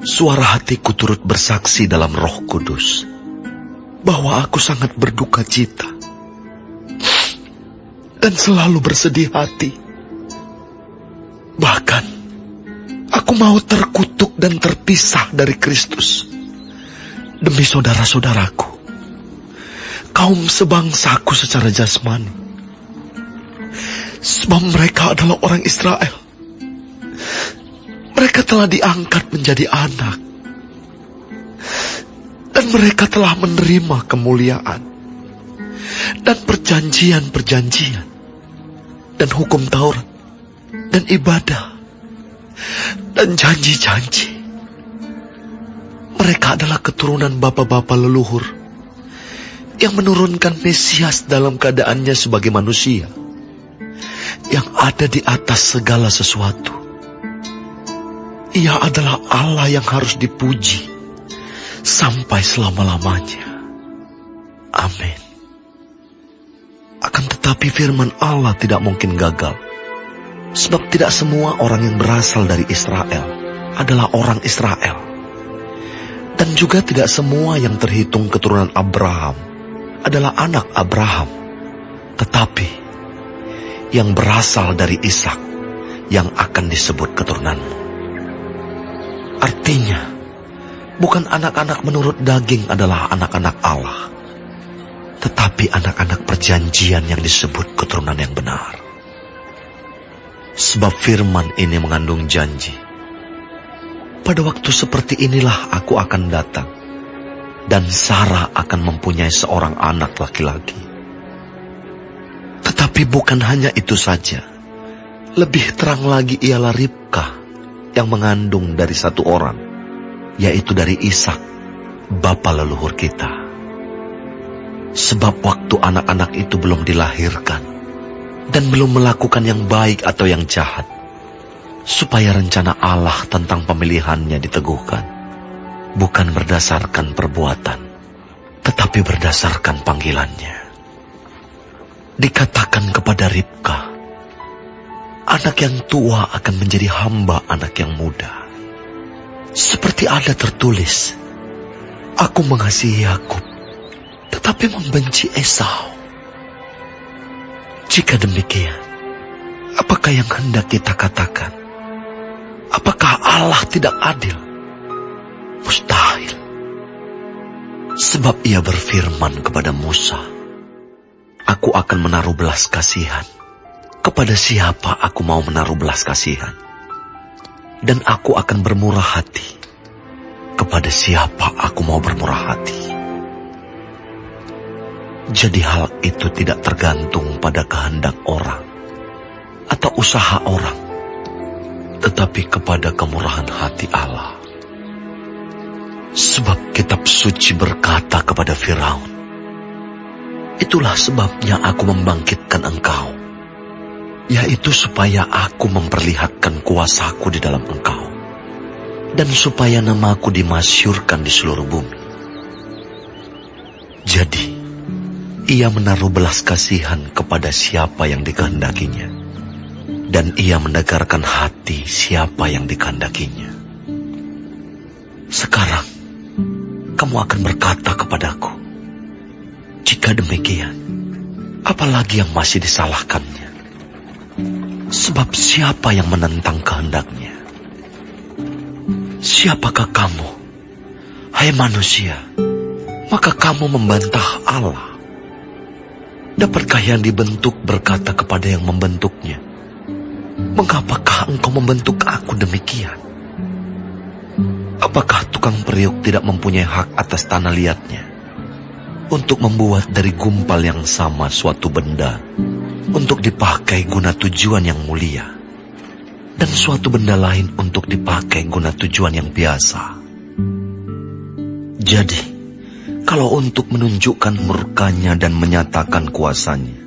Suara hatiku turut bersaksi dalam Roh Kudus bahwa aku sangat berduka cita dan selalu bersedih hati. Bahkan, aku mau terkutuk dan terpisah dari Kristus demi saudara-saudaraku, kaum sebangsaku secara jasmani. Sebab mereka adalah orang Israel. Mereka telah diangkat menjadi anak. Dan mereka telah menerima kemuliaan dan perjanjian-perjanjian dan hukum Taurat dan ibadah dan janji-janji. Mereka adalah keturunan bapa-bapa leluhur yang menurunkan Mesias dalam keadaannya sebagai manusia, yang ada di atas segala sesuatu. Ia adalah Allah yang harus dipuji sampai selama-lamanya. Amin. Akan tetapi firman Allah tidak mungkin gagal. Sebab tidak semua orang yang berasal dari Israel adalah orang Israel. Dan juga tidak semua yang terhitung keturunan Abraham adalah anak Abraham. Tetapi yang berasal dari Ishak yang akan disebut keturunanmu. Artinya, bukan anak-anak menurut daging adalah anak-anak Allah, tetapi anak-anak perjanjian yang disebut keturunan yang benar. Sebab firman ini mengandung janji. Pada waktu seperti inilah aku akan datang, dan Sarah akan mempunyai seorang anak laki-laki. Tetapi bukan hanya itu saja. Lebih terang lagi ialah Ribka yang mengandung dari satu orang, yaitu dari Ishak, bapa leluhur kita. Sebab waktu anak-anak itu belum dilahirkan, dan belum melakukan yang baik atau yang jahat, supaya rencana Allah tentang pemilihannya diteguhkan, bukan berdasarkan perbuatan, tetapi berdasarkan panggilannya. Dikatakan kepada Ribka, anak yang tua akan menjadi hamba anak yang muda. Seperti ada tertulis, aku mengasihi Yakub, tetapi membenci Esau. Jika demikian, apakah yang hendak kita katakan? Apakah Allah tidak adil? Mustahil. Sebab ia berfirman kepada Musa, aku akan menaruh belas kasihan. Kepada siapa aku mau menaruh belas kasihan? Dan aku akan bermurah hati. Kepada siapa aku mau bermurah hati? Jadi hal itu tidak tergantung pada kehendak orang atau usaha orang, tetapi kepada kemurahan hati Allah. Sebab kitab suci berkata kepada Firaun, itulah sebabnya aku membangkitkan engkau, yaitu supaya aku memperlihatkan kuasaku di dalam engkau, dan supaya namaku dimasyurkan di seluruh bumi. Jadi, ia menaruh belas kasihan kepada siapa yang dikehendakinya, dan ia mendegarkan hati siapa yang dikehendakinya. Sekarang, kamu akan berkata kepadaku, jika demikian, apalagi yang masih disalahkannya? Sebab siapa yang menentang kehendaknya? Siapakah kamu, hai manusia, maka kamu membantah Allah? Dapatkah yang dibentuk berkata kepada yang membentuknya, mengapakah engkau membentuk aku demikian? Apakah tukang periuk tidak mempunyai hak atas tanah liatnya, untuk membuat dari gumpal yang sama suatu benda, untuk dipakai guna tujuan yang mulia, dan suatu benda lain untuk dipakai guna tujuan yang biasa? Jadi, kalau untuk menunjukkan murkanya dan menyatakan kuasanya,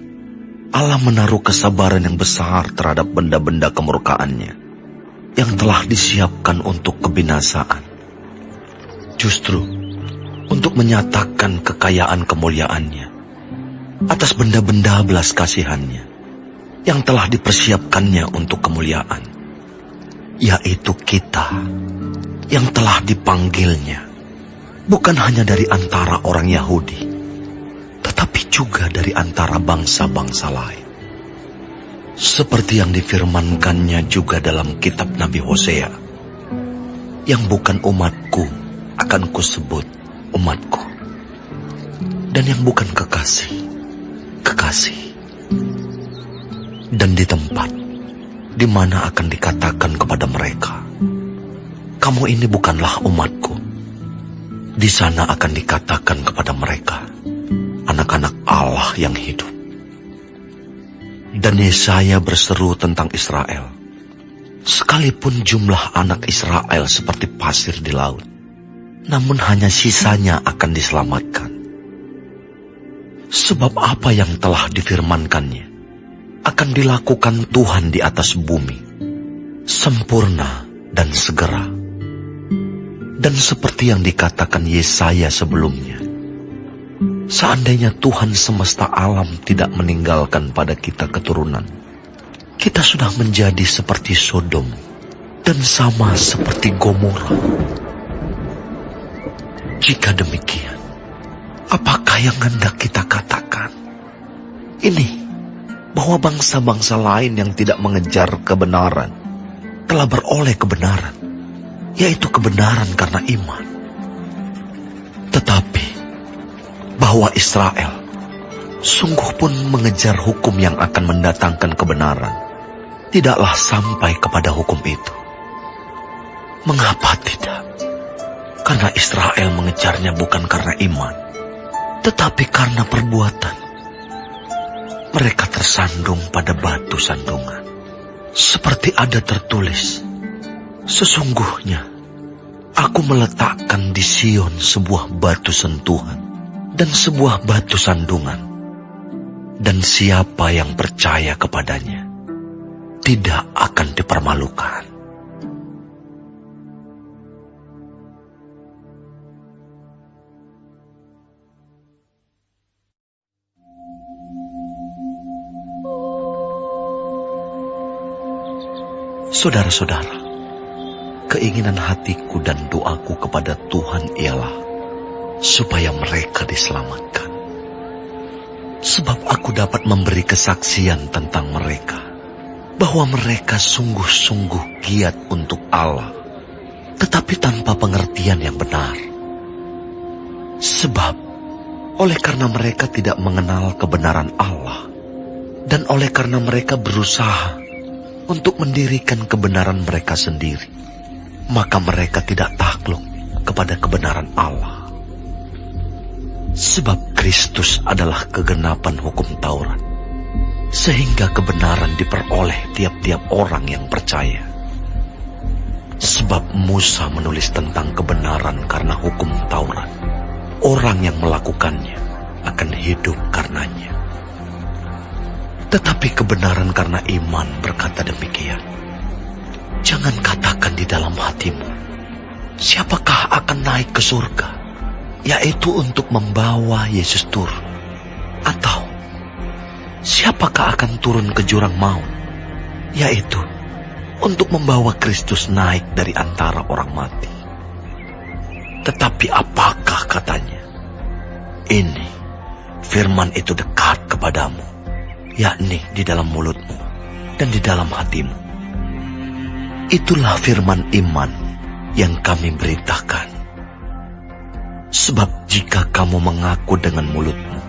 Allah menaruh kesabaran yang besar terhadap benda-benda kemurkaannya, yang telah disiapkan untuk kebinasaan. Justru, untuk menyatakan kekayaan kemuliaannya, atas benda-benda belas kasihannya, yang telah dipersiapkannya untuk kemuliaan, yaitu kita, yang telah dipanggilnya, bukan hanya dari antara orang Yahudi, tetapi juga dari antara bangsa-bangsa lain. Seperti yang difirmankannya juga dalam kitab Nabi Hosea, yang bukan umatku akan kusebut umatku, dan yang bukan kekasih, kekasih. Dan di tempat di mana akan dikatakan kepada mereka, kamu ini bukanlah umatku, di sana akan dikatakan kepada mereka, anak-anak Allah yang hidup. Dan Yesaya berseru tentang Israel, sekalipun jumlah anak Israel seperti pasir di laut, namun hanya sisanya akan diselamatkan. Sebab apa yang telah difirmankannya akan dilakukan Tuhan di atas bumi, sempurna dan segera. Dan seperti yang dikatakan Yesaya sebelumnya, seandainya Tuhan semesta alam tidak meninggalkan pada kita keturunan, kita sudah menjadi seperti Sodom dan sama seperti Gomora. Jika demikian, apakah yang hendak kita katakan? Ini, bahwa bangsa-bangsa lain yang tidak mengejar kebenaran telah beroleh kebenaran, yaitu kebenaran karena iman. Tetapi, bahwa Israel sungguh pun mengejar hukum yang akan mendatangkan kebenaran, tidaklah sampai kepada hukum itu. Mengapa tidak? Karena Israel mengejarnya bukan karena iman, tetapi karena perbuatan. Mereka tersandung pada batu sandungan. Seperti ada tertulis, sesungguhnya aku meletakkan di Sion sebuah batu sentuhan dan sebuah batu sandungan, dan siapa yang percaya kepadanya tidak akan dipermalukan. Saudara-saudara, keinginan hatiku dan doaku kepada Tuhan ialah supaya mereka diselamatkan. Sebab aku dapat memberi kesaksian tentang mereka, bahwa mereka sungguh-sungguh giat untuk Allah, tetapi tanpa pengertian yang benar. Sebab, oleh karena mereka tidak mengenal kebenaran Allah, dan oleh karena mereka berusaha untuk mendirikan kebenaran mereka sendiri, maka mereka tidak takluk kepada kebenaran Allah. Sebab Kristus adalah kegenapan hukum Taurat, sehingga kebenaran diperoleh tiap-tiap orang yang percaya. Sebab Musa menulis tentang kebenaran karena hukum Taurat. Orang yang melakukannya akan hidup karenanya. Tetapi kebenaran karena iman berkata demikian. Jangan katakan di dalam hatimu, siapakah akan naik ke surga, yaitu untuk membawa Yesus turun. Atau, siapakah akan turun ke jurang maut, yaitu untuk membawa Kristus naik dari antara orang mati. Tetapi apakah katanya? Ini, firman itu dekat kepadamu, yakni di dalam mulutmu dan di dalam hatimu. Itulah firman iman yang kami beritakan. Sebab jika kamu mengaku dengan mulutmu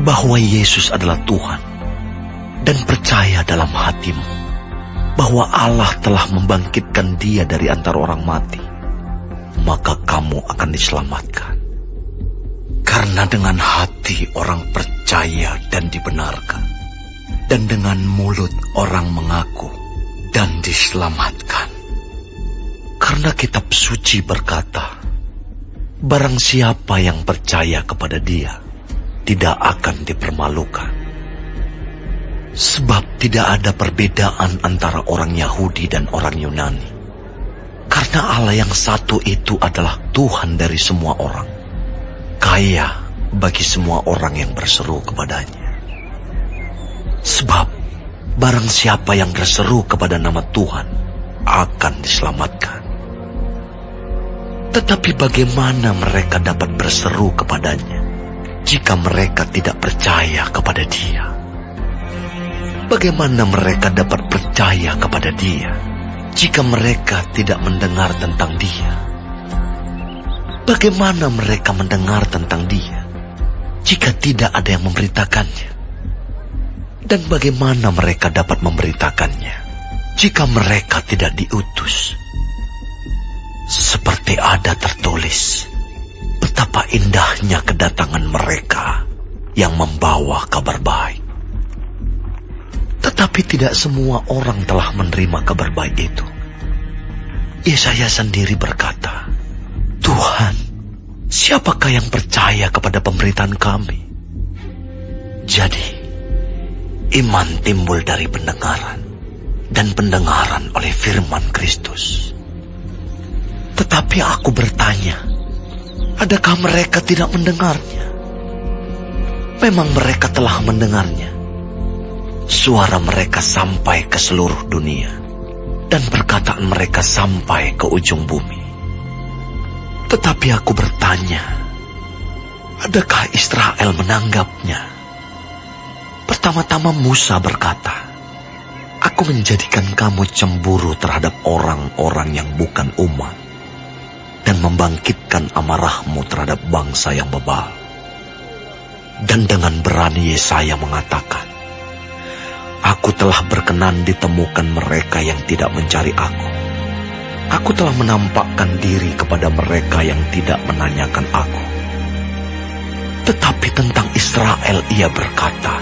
bahwa Yesus adalah Tuhan, dan percaya dalam hatimu bahwa Allah telah membangkitkan dia dari antara orang mati, maka kamu akan diselamatkan. Karena dengan hati orang percaya dan dibenarkan, dan dengan mulut orang mengaku dan diselamatkan. Karena kitab suci berkata, barang siapa yang percaya kepada dia tidak akan dipermalukan. Sebab tidak ada perbedaan antara orang Yahudi dan orang Yunani. Karena Allah yang satu itu adalah Tuhan dari semua orang, kaya bagi semua orang yang berseru kepadanya. Sebab barang siapa yang berseru kepada nama Tuhan akan diselamatkan. Tetapi bagaimana mereka dapat berseru kepadanya jika mereka tidak percaya kepada dia? Bagaimana mereka dapat percaya kepada dia jika mereka tidak mendengar tentang dia? Bagaimana mereka mendengar tentang dia jika tidak ada yang memberitakannya? Dan bagaimana mereka dapat memberitakannya jika mereka tidak diutus? Seperti ada tertulis, betapa indahnya kedatangan mereka yang membawa kabar baik. Tetapi tidak semua orang telah menerima kabar baik itu. Yesaya sendiri berkata, Tuhan, siapakah yang percaya kepada pemberitaan kami? Jadi, Iman timbul dari pendengaran, dan pendengaran oleh firman Kristus. Tetapi aku bertanya, adakah mereka tidak mendengarnya? Memang mereka telah mendengarnya. Suara mereka sampai ke seluruh dunia, dan perkataan mereka sampai ke ujung bumi. Tetapi aku bertanya, adakah Israel menanggapnya? Pertama-tama Musa berkata, aku menjadikan kamu cemburu terhadap orang-orang yang bukan umat, dan membangkitkan amarahmu terhadap bangsa yang bebal. Dan dengan berani Yesaya mengatakan, aku telah berkenan ditemukan mereka yang tidak mencari aku. Aku telah menampakkan diri kepada mereka yang tidak menanyakan aku. Tetapi tentang Israel ia berkata,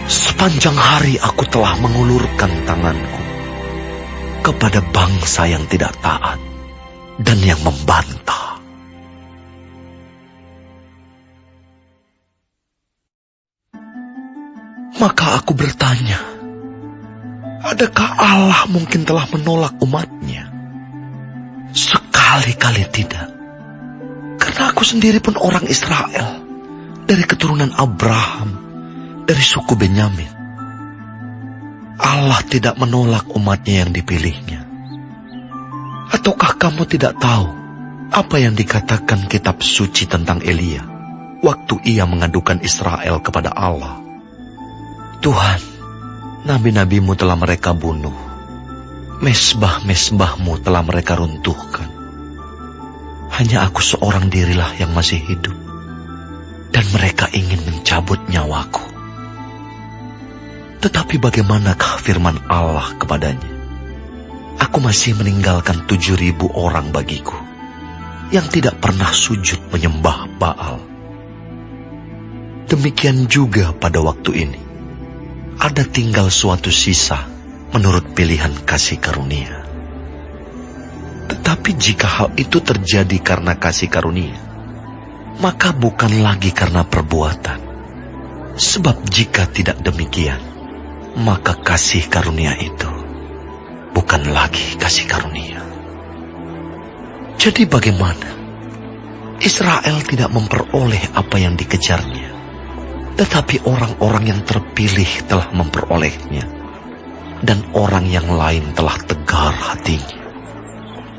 sepanjang hari aku telah mengulurkan tanganku kepada bangsa yang tidak taat dan yang membantah. Maka aku bertanya, adakah Allah mungkin telah menolak umatnya? Sekali-kali tidak. Karena aku sendiri pun orang Israel, dari keturunan Abraham, dari suku Benyamin. Allah tidak menolak umatnya yang dipilihnya. Ataukah kamu tidak tahu apa yang dikatakan kitab suci tentang Elia waktu ia mengadukan Israel kepada Allah? Tuhan, nabi-nabimu telah mereka bunuh, mesbah-mesbahmu telah mereka runtuhkan. Hanya aku seorang dirilah yang masih hidup, dan mereka ingin mencabut nyawaku. Tetapi bagaimanakah firman Allah kepadanya? Aku masih meninggalkan 7.000 orang bagiku, yang tidak pernah sujud menyembah Baal. Demikian juga pada waktu ini, ada tinggal suatu sisa menurut pilihan kasih karunia. Tetapi jika hal itu terjadi karena kasih karunia, maka bukan lagi karena perbuatan. Sebab jika tidak demikian, maka kasih karunia itu bukan lagi kasih karunia. Jadi bagaimana? Israel tidak memperoleh apa yang dikejarnya, tetapi orang-orang yang terpilih telah memperolehnya, dan orang yang lain telah tegar hatinya.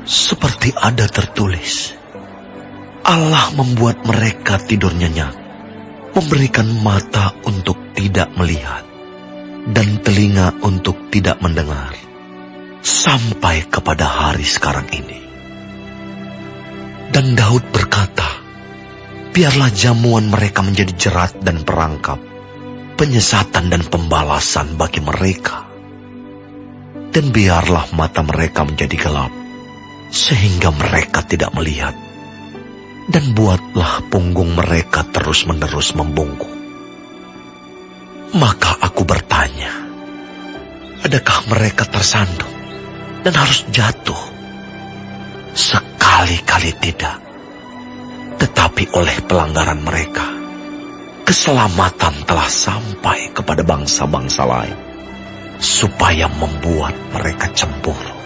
Seperti ada tertulis, Allah membuat mereka tidur nyenyak, memberikan mata untuk tidak melihat, dan telinga untuk tidak mendengar, sampai kepada hari sekarang ini. Dan Daud berkata, biarlah jamuan mereka menjadi jerat dan perangkap, penyesatan dan pembalasan bagi mereka. Dan biarlah mata mereka menjadi gelap, sehingga mereka tidak melihat. Dan buatlah punggung mereka terus-menerus membungkuk. Maka aku bertanya, adakah mereka tersandung dan harus jatuh? Sekali-kali tidak. Tetapi oleh pelanggaran mereka, keselamatan telah sampai kepada bangsa-bangsa lain, supaya membuat mereka cemburu.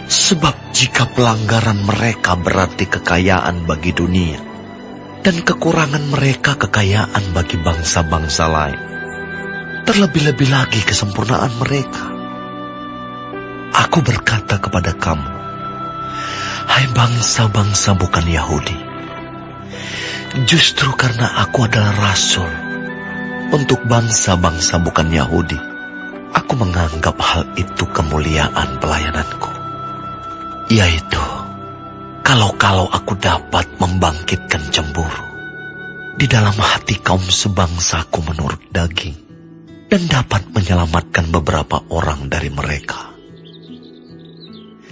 Sebab jika pelanggaran mereka berarti kekayaan bagi dunia, dan kekurangan mereka kekayaan bagi bangsa-bangsa lain, terlebih-lebih lagi kesempurnaan mereka. Aku berkata kepada kamu, hai bangsa-bangsa bukan Yahudi, justru karena aku adalah rasul untuk bangsa-bangsa bukan Yahudi, aku menganggap hal itu kemuliaan pelayananku, yaitu kalau aku dapat membangkitkan cemburu di dalam hati kaum sebangsaku menurut daging, dan dapat menyelamatkan beberapa orang dari mereka.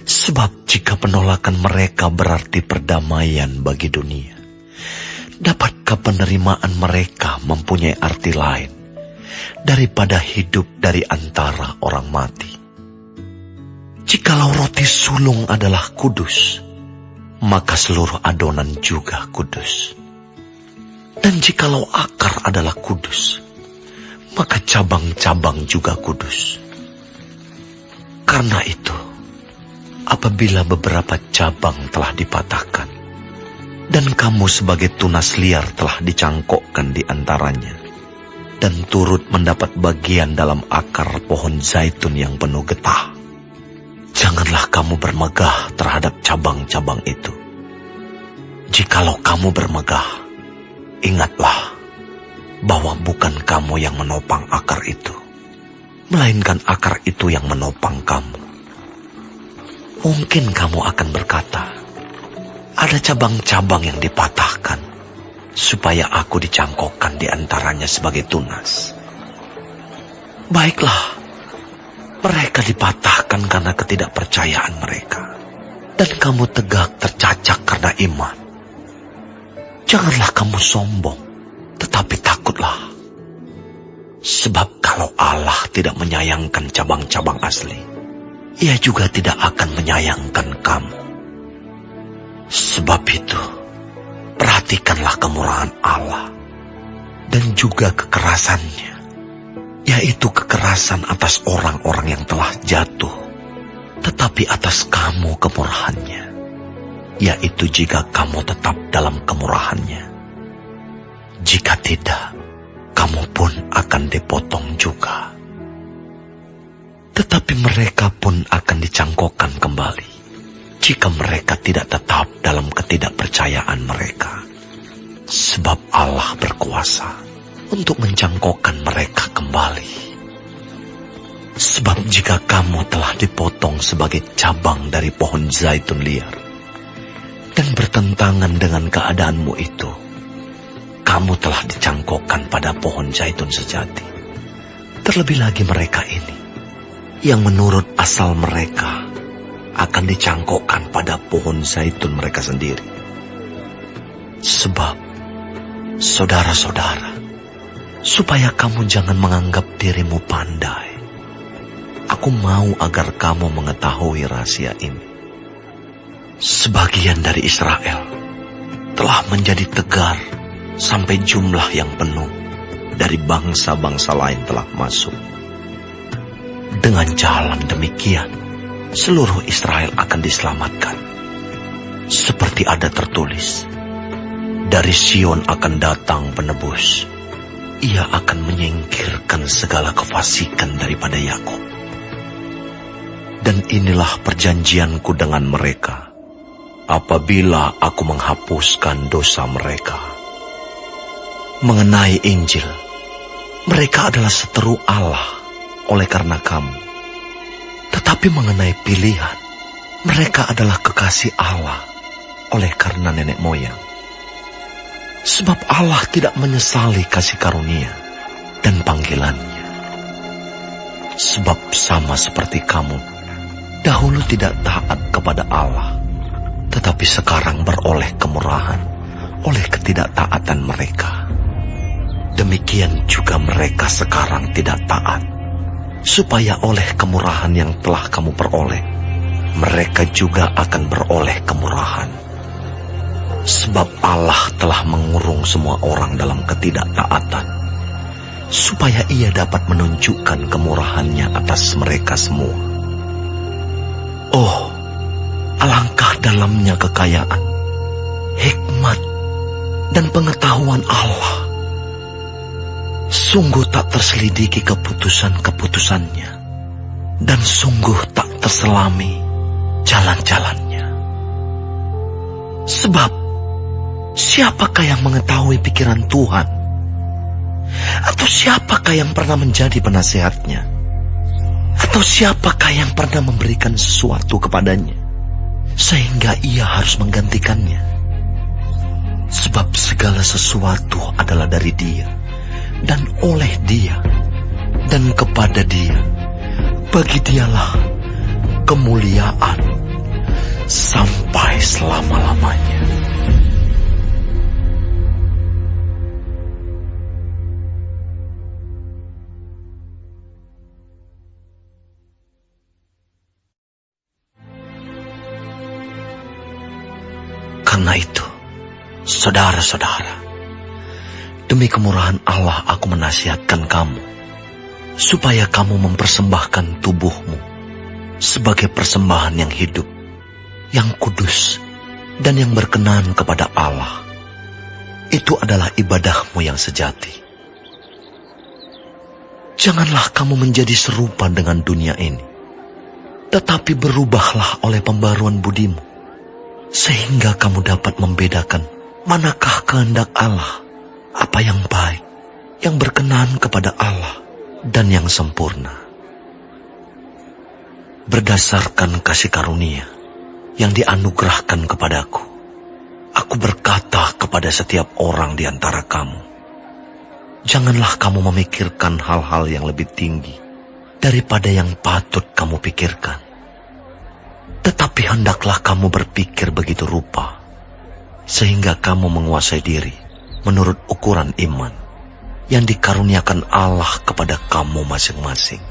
Sebab jika penolakan mereka berarti perdamaian bagi dunia, dapatkah penerimaan mereka mempunyai arti lain daripada hidup dari antara orang mati? Jikalau roti sulung adalah kudus, maka seluruh adonan juga kudus. Dan jikalau akar adalah kudus, maka cabang-cabang juga kudus. Karena itu, apabila beberapa cabang telah dipatahkan, dan kamu sebagai tunas liar telah dicangkokkan di antaranya, dan turut mendapat bagian dalam akar pohon zaitun yang penuh getah, janganlah kamu bermegah terhadap cabang-cabang itu. Jikalau kamu bermegah, ingatlah bahwa bukan kamu yang menopang akar itu, melainkan akar itu yang menopang kamu. Mungkin kamu akan berkata, ada cabang-cabang yang dipatahkan, supaya aku dicangkokkan di antaranya sebagai tunas. Baiklah, mereka dipatahkan karena ketidakpercayaan mereka, dan kamu tegak tercacak karena iman. Janganlah kamu sombong, tetapi takutlah. Sebab kalau Allah tidak menyayangkan cabang-cabang asli, Ia juga tidak akan menyayangkan kamu. Sebab itu, perhatikanlah kemurahan Allah dan juga kekerasannya, yaitu kekerasan atas orang-orang yang telah jatuh, tetapi atas kamu kemurahannya, yaitu jika kamu tetap dalam kemurahannya. Jika tidak, kamu pun akan dipotong juga. Tetapi mereka pun akan dicangkokkan kembali, jika mereka tidak tetap dalam ketidakpercayaan mereka. Sebab Allah berkuasa untuk mencangkokkan mereka kembali. Sebab jika kamu telah dipotong sebagai cabang dari pohon zaitun liar, dan bertentangan dengan keadaanmu itu, kamu telah dicangkokkan pada pohon zaitun sejati. Terlebih lagi mereka ini, yang menurut asal mereka akan dicangkokkan pada pohon zaitun mereka sendiri. Sebab, saudara-saudara, supaya kamu jangan menganggap dirimu pandai, aku mau agar kamu mengetahui rahasia ini. Sebagian dari Israel telah menjadi tegar sampai jumlah yang penuh dari bangsa-bangsa lain telah masuk. Dengan jalan demikian, seluruh Israel akan diselamatkan. Seperti ada tertulis, dari Sion akan datang penebus. Ia akan menyingkirkan segala kefasikan daripada Yakub. Dan inilah perjanjianku dengan mereka, apabila aku menghapuskan dosa mereka. Mengenai Injil, mereka adalah seteru Allah oleh karena kamu. Tetapi mengenai pilihan, mereka adalah kekasih Allah oleh karena nenek moyang. Sebab Allah tidak menyesali kasih karunia dan panggilannya. Sebab sama seperti kamu, dahulu tidak taat kepada Allah, tetapi sekarang beroleh kemurahan oleh ketidaktaatan mereka. Demikian juga mereka sekarang tidak taat, supaya oleh kemurahan yang telah kamu peroleh, mereka juga akan beroleh kemurahan. Sebab Allah telah mengurung semua orang dalam ketidaktaatan, supaya Ia dapat menunjukkan kemurahannya atas mereka semua. Oh, alangkah dalamnya kekayaan, hikmat, dan pengetahuan Allah. Sungguh tak terselidiki keputusan-keputusannya, dan sungguh tak terselami jalan-jalannya. Sebab, siapakah yang mengetahui pikiran Tuhan? Atau siapakah yang pernah menjadi penasihatnya? Atau siapakah yang pernah memberikan sesuatu kepadanya, sehingga ia harus menggantikannya? Sebab segala sesuatu adalah dari Dia, dan oleh Dia, dan kepada Dia. Bagi Dialah kemuliaan sampai selama-lamanya. Karena itu, saudara-saudara, demi kemurahan Allah aku menasihatkan kamu supaya kamu mempersembahkan tubuhmu sebagai persembahan yang hidup, yang kudus, dan yang berkenan kepada Allah. Itu adalah ibadahmu yang sejati. Janganlah kamu menjadi serupa dengan dunia ini, tetapi berubahlah oleh pembaruan budimu, sehingga kamu dapat membedakan manakah kehendak Allah, apa yang baik, yang berkenan kepada Allah, dan yang sempurna. Berdasarkan kasih karunia yang dianugerahkan kepadaku, aku berkata kepada setiap orang di antara kamu, janganlah kamu memikirkan hal-hal yang lebih tinggi daripada yang patut kamu pikirkan. Tetapi hendaklah kamu berpikir begitu rupa, sehingga kamu menguasai diri menurut ukuran iman yang dikaruniakan Allah kepada kamu masing-masing.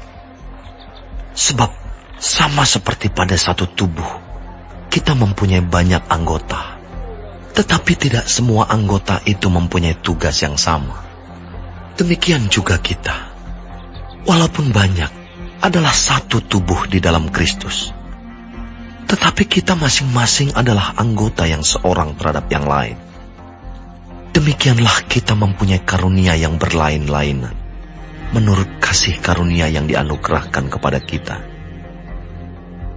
Sebab sama seperti pada satu tubuh, kita mempunyai banyak anggota, tetapi tidak semua anggota itu mempunyai tugas yang sama. Demikian juga kita, walaupun banyak, adalah satu tubuh di dalam Kristus. Tetapi kita masing-masing adalah anggota yang seorang terhadap yang lain. Demikianlah kita mempunyai karunia yang berlain-lainan, menurut kasih karunia yang dianugerahkan kepada kita.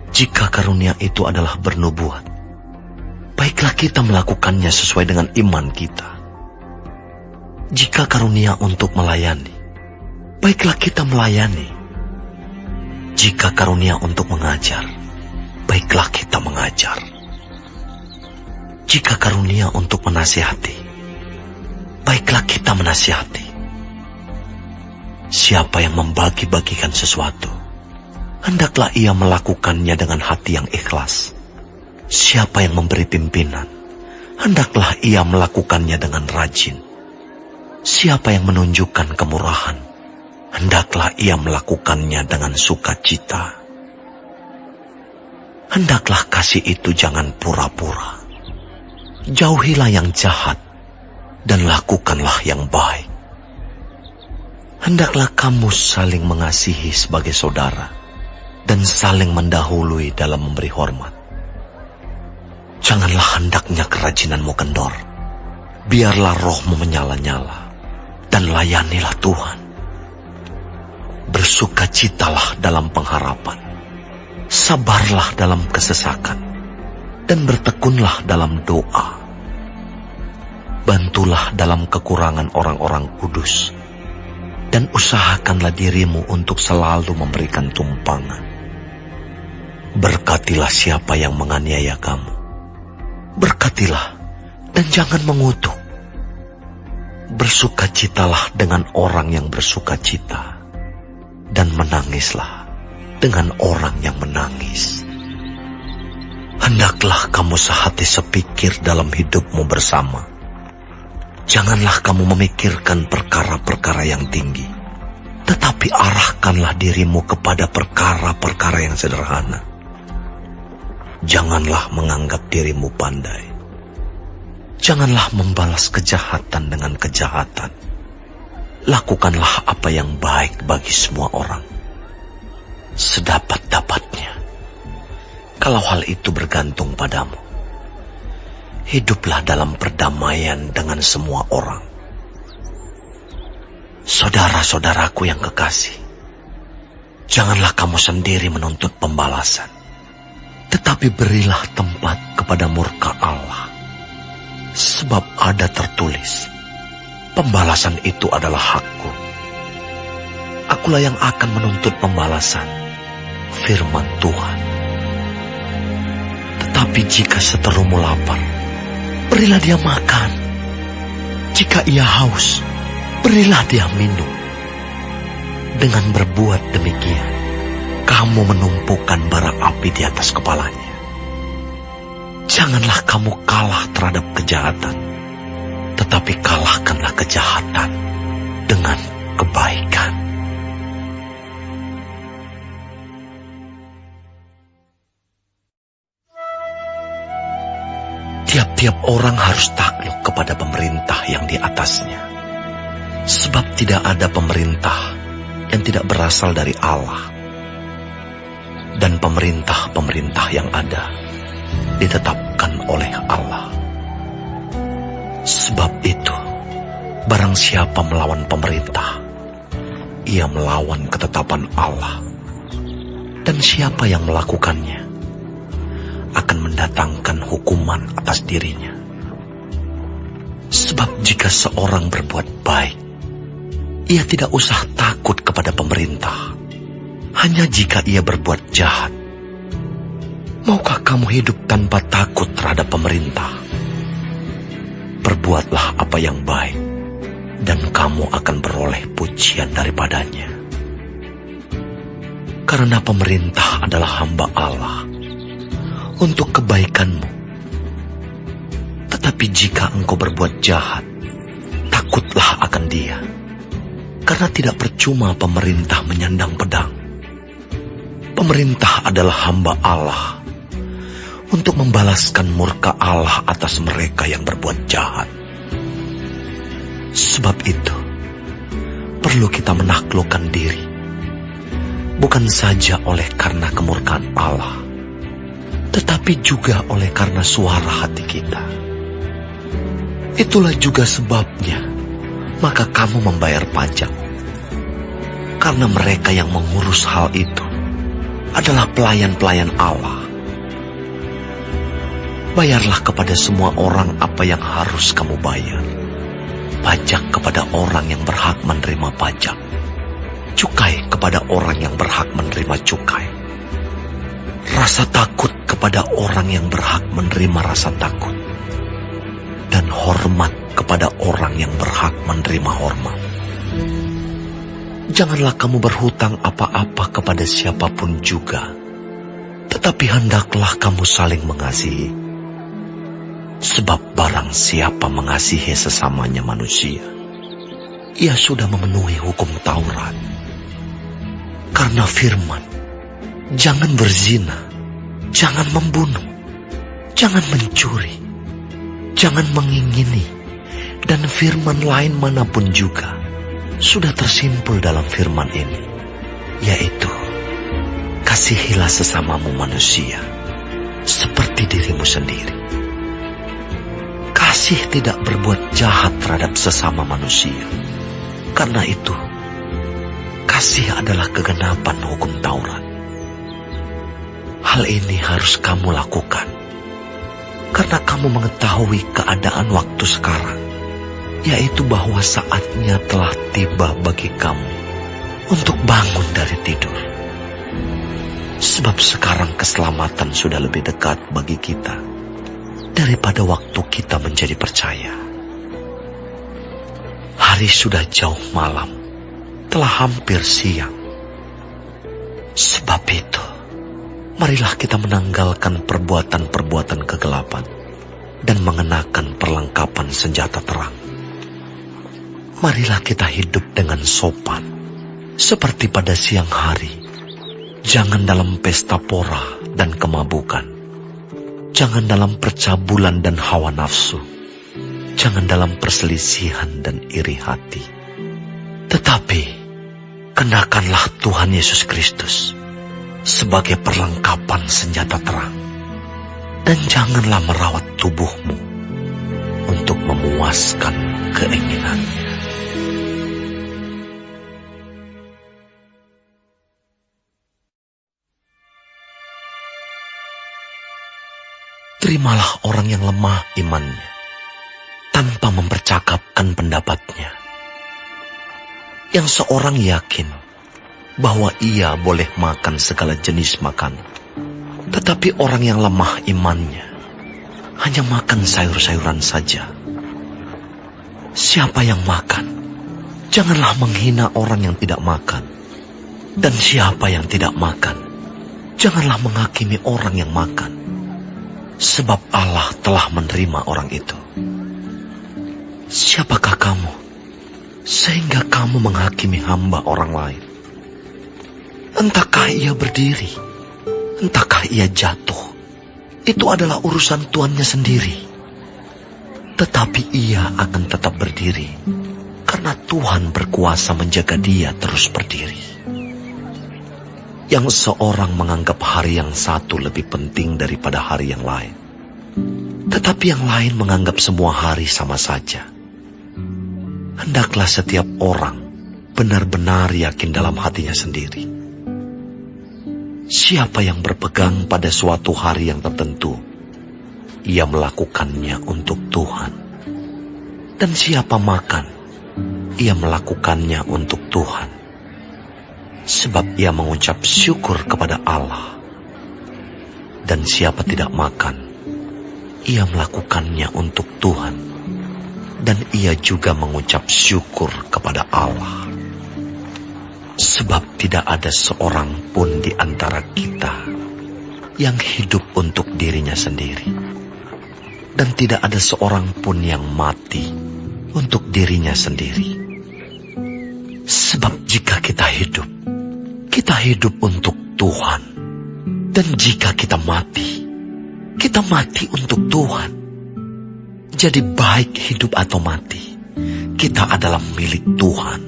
Jika karunia itu adalah bernubuat, baiklah kita melakukannya sesuai dengan iman kita. Jika karunia untuk melayani, baiklah kita melayani. Jika karunia untuk mengajar, baiklah kita mengajar. Jika karunia untuk menasihati, baiklah kita menasihati. Siapa yang membagi-bagikan sesuatu, hendaklah ia melakukannya dengan hati yang ikhlas. Siapa yang memberi pimpinan, hendaklah ia melakukannya dengan rajin. Siapa yang menunjukkan kemurahan, hendaklah ia melakukannya dengan sukacita. Hendaklah kasih itu jangan pura-pura. Jauhilah yang jahat, dan lakukanlah yang baik. Hendaklah kamu saling mengasihi sebagai saudara, dan saling mendahului dalam memberi hormat. Janganlah hendaknya kerajinanmu kendor. Biarlah rohmu menyala-nyala, dan layanilah Tuhan. Bersukacitalah dalam pengharapan, sabarlah dalam kesesakan, dan bertekunlah dalam doa. Bantulah dalam kekurangan orang-orang kudus, dan usahakanlah dirimu untuk selalu memberikan tumpangan. Berkatilah siapa yang menganiaya kamu. Berkatilah dan jangan mengutuk. Bersukacitalah dengan orang yang bersukacita, dan menangislah dengan orang yang menangis. Hendaklah kamu sehati sepikir dalam hidupmu bersama. Janganlah kamu memikirkan perkara-perkara yang tinggi, tetapi arahkanlah dirimu kepada perkara-perkara yang sederhana. Janganlah menganggap dirimu pandai. Janganlah membalas kejahatan dengan kejahatan. Lakukanlah apa yang baik bagi semua orang, sedapat-dapatnya. Kalau hal itu bergantung padamu, hiduplah dalam perdamaian dengan semua orang. Saudara-saudaraku yang kekasih, janganlah kamu sendiri menuntut pembalasan, tetapi berilah tempat kepada murka Allah. Sebab ada tertulis, pembalasan itu adalah hakku. Akulah yang akan menuntut pembalasan, firman Tuhan. Tetapi jika seterumu lapar, berilah dia makan. Jika ia haus, berilah dia minum. Dengan berbuat demikian, kamu menumpukan bara api di atas kepalanya. Janganlah kamu kalah terhadap kejahatan, tetapi kalahkanlah kejahatan dengan kebaikan. Tiap-tiap orang harus takluk kepada pemerintah yang di atasnya, sebab tidak ada pemerintah yang tidak berasal dari Allah. Dan pemerintah-pemerintah yang ada ditetapkan oleh Allah. Sebab itu, barang siapa melawan pemerintah, ia melawan ketetapan Allah. Dan siapa yang melakukannya akan mendatangkan hukuman atas dirinya. Sebab jika seorang berbuat baik, ia tidak usah takut kepada pemerintah. Hanya jika ia berbuat jahat. Maukah kamu hidup tanpa takut terhadap pemerintah? Perbuatlah apa yang baik, dan kamu akan beroleh pujian daripadanya. Karena pemerintah adalah hamba Allah untuk kebaikanmu. Tetapi jika engkau berbuat jahat, takutlah akan dia. Karena tidak percuma pemerintah menyandang pedang. Pemerintah adalah hamba Allah untuk membalaskan murka Allah atas mereka yang berbuat jahat. Sebab itu, perlu kita menaklukkan diri, bukan saja oleh karena kemurkaan Allah, tetapi juga oleh karena suara hati kita. Itulah juga sebabnya, maka kamu membayar pajak. Karena mereka yang mengurus hal itu adalah pelayan-pelayan Allah. Bayarlah kepada semua orang apa yang harus kamu bayar. Pajak kepada orang yang berhak menerima pajak. Cukai kepada orang yang berhak menerima cukai. Rasa takut kepada orang yang berhak menerima rasa takut. Dan hormat kepada orang yang berhak menerima hormat. Janganlah kamu berhutang apa-apa kepada siapapun juga, tetapi hendaklah kamu saling mengasihi. Sebab barang siapa mengasihi sesamanya manusia, ia sudah memenuhi hukum Taurat. Karena firman, jangan berzina, jangan membunuh, jangan mencuri, jangan mengingini, dan firman lain manapun juga sudah tersimpul dalam firman ini, yaitu kasihilah sesamamu manusia seperti dirimu sendiri. Kasih tidak berbuat jahat terhadap sesama manusia. Karena itu, kasih adalah kegenapan hukum Taurat. Hal ini harus kamu lakukan karena kamu mengetahui keadaan waktu sekarang, yaitu bahwa saatnya telah tiba bagi kamu untuk bangun dari tidur. Sebab sekarang keselamatan sudah lebih dekat bagi kita daripada waktu kita menjadi percaya. Hari sudah jauh malam, telah hampir siang. Sebab itu, marilah kita menanggalkan perbuatan-perbuatan kegelapan dan mengenakan perlengkapan senjata terang. Marilah kita hidup dengan sopan, seperti pada siang hari. Jangan dalam pesta pora dan kemabukan. Jangan dalam percabulan dan hawa nafsu. Jangan dalam perselisihan dan iri hati. Tetapi, kenakanlah Tuhan Yesus Kristus sebagai perlengkapan senjata terang. Dan janganlah merawat tubuhmu untuk memuaskan keinginannya. Terimalah orang yang lemah imannya, tanpa mempercakapkan pendapatnya. Yang seorang yakin bahwa ia boleh makan segala jenis makanan, tetapi orang yang lemah imannya hanya makan sayur-sayuran saja. Siapa yang makan, janganlah menghina orang yang tidak makan. Dan siapa yang tidak makan, janganlah menghakimi orang yang makan. Sebab Allah telah menerima orang itu. Siapakah kamu, sehingga kamu menghakimi hamba orang lain? Entahkah ia berdiri, entahkah ia jatuh, itu adalah urusan tuannya sendiri. Tetapi ia akan tetap berdiri, karena karena Tuhan berkuasa menjaga dia terus berdiri. Yang seorang menganggap hari yang satu lebih penting daripada hari yang lain, tetapi yang lain menganggap semua hari sama saja. Hendaklah setiap orang benar-benar yakin dalam hatinya sendiri. Siapa yang berpegang pada suatu hari yang tertentu, ia melakukannya untuk Tuhan. Dan siapa makan, ia melakukannya untuk Tuhan, sebab ia mengucap syukur kepada Allah. Dan siapa tidak makan, ia melakukannya untuk Tuhan, dan ia juga mengucap syukur kepada Allah. Sebab tidak ada seorang pun di antara kita yang hidup untuk dirinya sendiri, dan tidak ada seorang pun yang mati untuk dirinya sendiri. Sebab jika kita hidup untuk Tuhan, dan jika kita mati untuk Tuhan. Jadi baik hidup atau mati, kita adalah milik Tuhan.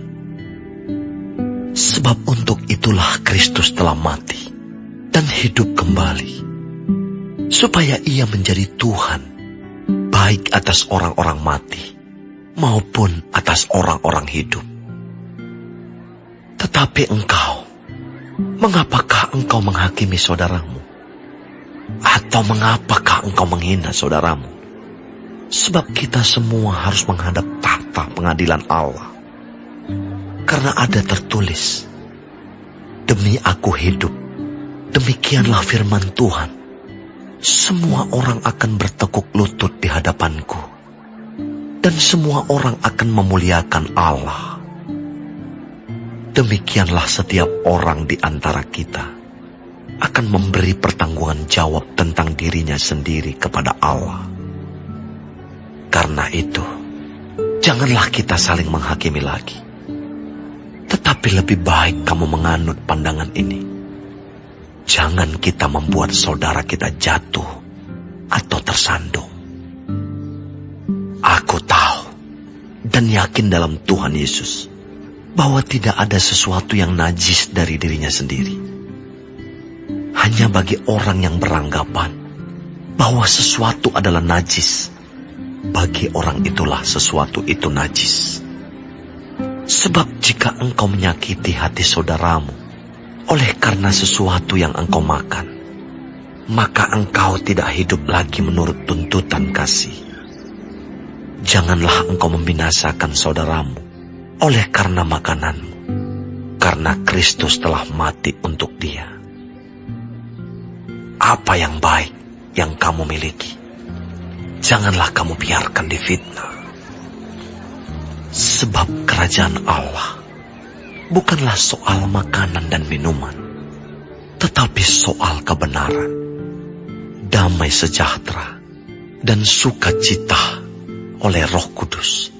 Sebab untuk itulah Kristus telah mati dan hidup kembali, supaya ia menjadi Tuhan, baik atas orang-orang mati maupun atas orang-orang hidup. Tetapi engkau, mengapakah engkau menghakimi saudaramu? Atau mengapakah engkau menghina saudaramu? Sebab kita semua harus menghadap tahta pengadilan Allah. Karena ada tertulis, demi aku hidup, demikianlah firman Tuhan, semua orang akan bertekuk lutut di hadapanku, dan semua orang akan memuliakan Allah. Demikianlah setiap orang di antara kita akan memberi pertanggungan jawab tentang dirinya sendiri kepada Allah. Karena itu, janganlah kita saling menghakimi lagi. Tetapi lebih baik kamu menganut pandangan ini. Jangan kita membuat saudara kita jatuh atau tersandung. Aku tahu dan yakin dalam Tuhan Yesus bahwa tidak ada sesuatu yang najis dari dirinya sendiri. Hanya bagi orang yang beranggapan bahwa sesuatu adalah najis, bagi orang itulah sesuatu itu najis. Sebab jika engkau menyakiti hati saudaramu oleh karena sesuatu yang engkau makan, maka engkau tidak hidup lagi menurut tuntutan kasih. Janganlah engkau membinasakan saudaramu oleh karena makananmu, karena Kristus telah mati untuk dia. Apa yang baik yang kamu miliki, janganlah kamu biarkan difitnah. Sebab kerajaan Allah bukanlah soal makanan dan minuman, tetapi soal kebenaran, damai sejahtera, dan sukacita oleh Roh Kudus.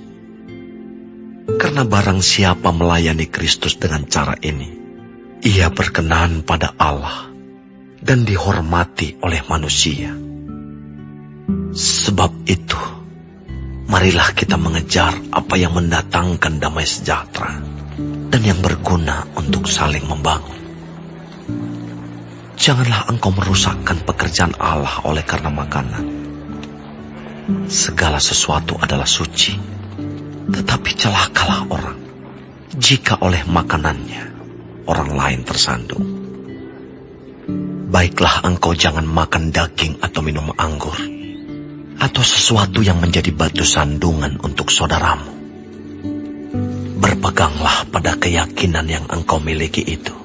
Karena barang siapa melayani Kristus dengan cara ini, ia berkenan pada Allah dan dihormati oleh manusia. Sebab itu, marilah kita mengejar apa yang mendatangkan damai sejahtera dan yang berguna untuk saling membangun. Janganlah engkau merusakkan pekerjaan Allah oleh karena makanan. Segala sesuatu adalah suci, tetapi celakalah orang jika oleh makanannya orang lain tersandung. Baiklah engkau jangan makan daging atau minum anggur, atau sesuatu yang menjadi batu sandungan untuk saudaramu. Berpeganglah pada keyakinan yang engkau miliki itu,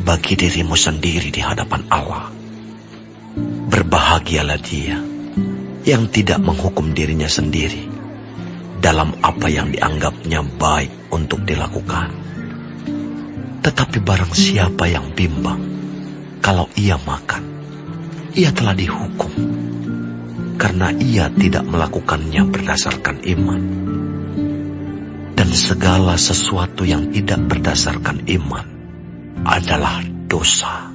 bagi dirimu sendiri di hadapan Allah. Berbahagialah dia yang tidak menghukum dirinya sendiri dalam apa yang dianggapnya baik untuk dilakukan. Tetapi barang siapa yang bimbang kalau ia makan, ia telah dihukum, karena ia tidak melakukannya berdasarkan iman. Dan segala sesuatu yang tidak berdasarkan iman adalah dosa.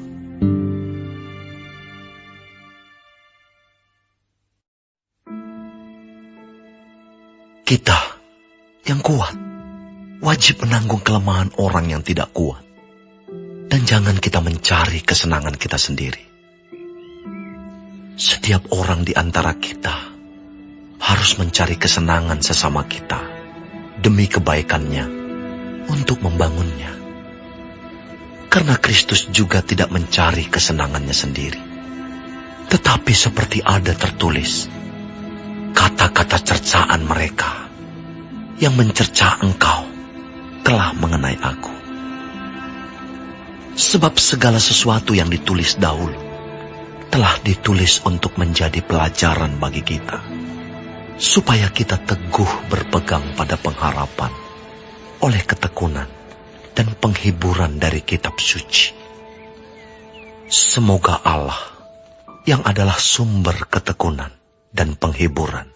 Kita yang kuat wajib menanggung kelemahan orang yang tidak kuat. Dan jangan kita mencari kesenangan kita sendiri. Setiap orang di antara kita harus mencari kesenangan sesama kita demi kebaikannya untuk membangunnya. Karena Kristus juga tidak mencari kesenangannya sendiri. Tetapi seperti ada tertulis, kata-kata cercaan mereka yang mencerca engkau telah mengenai aku. Sebab segala sesuatu yang ditulis dahulu telah ditulis untuk menjadi pelajaran bagi kita, supaya kita teguh berpegang pada pengharapan oleh ketekunan dan penghiburan dari kitab suci. Semoga Allah yang adalah sumber ketekunan dan penghiburan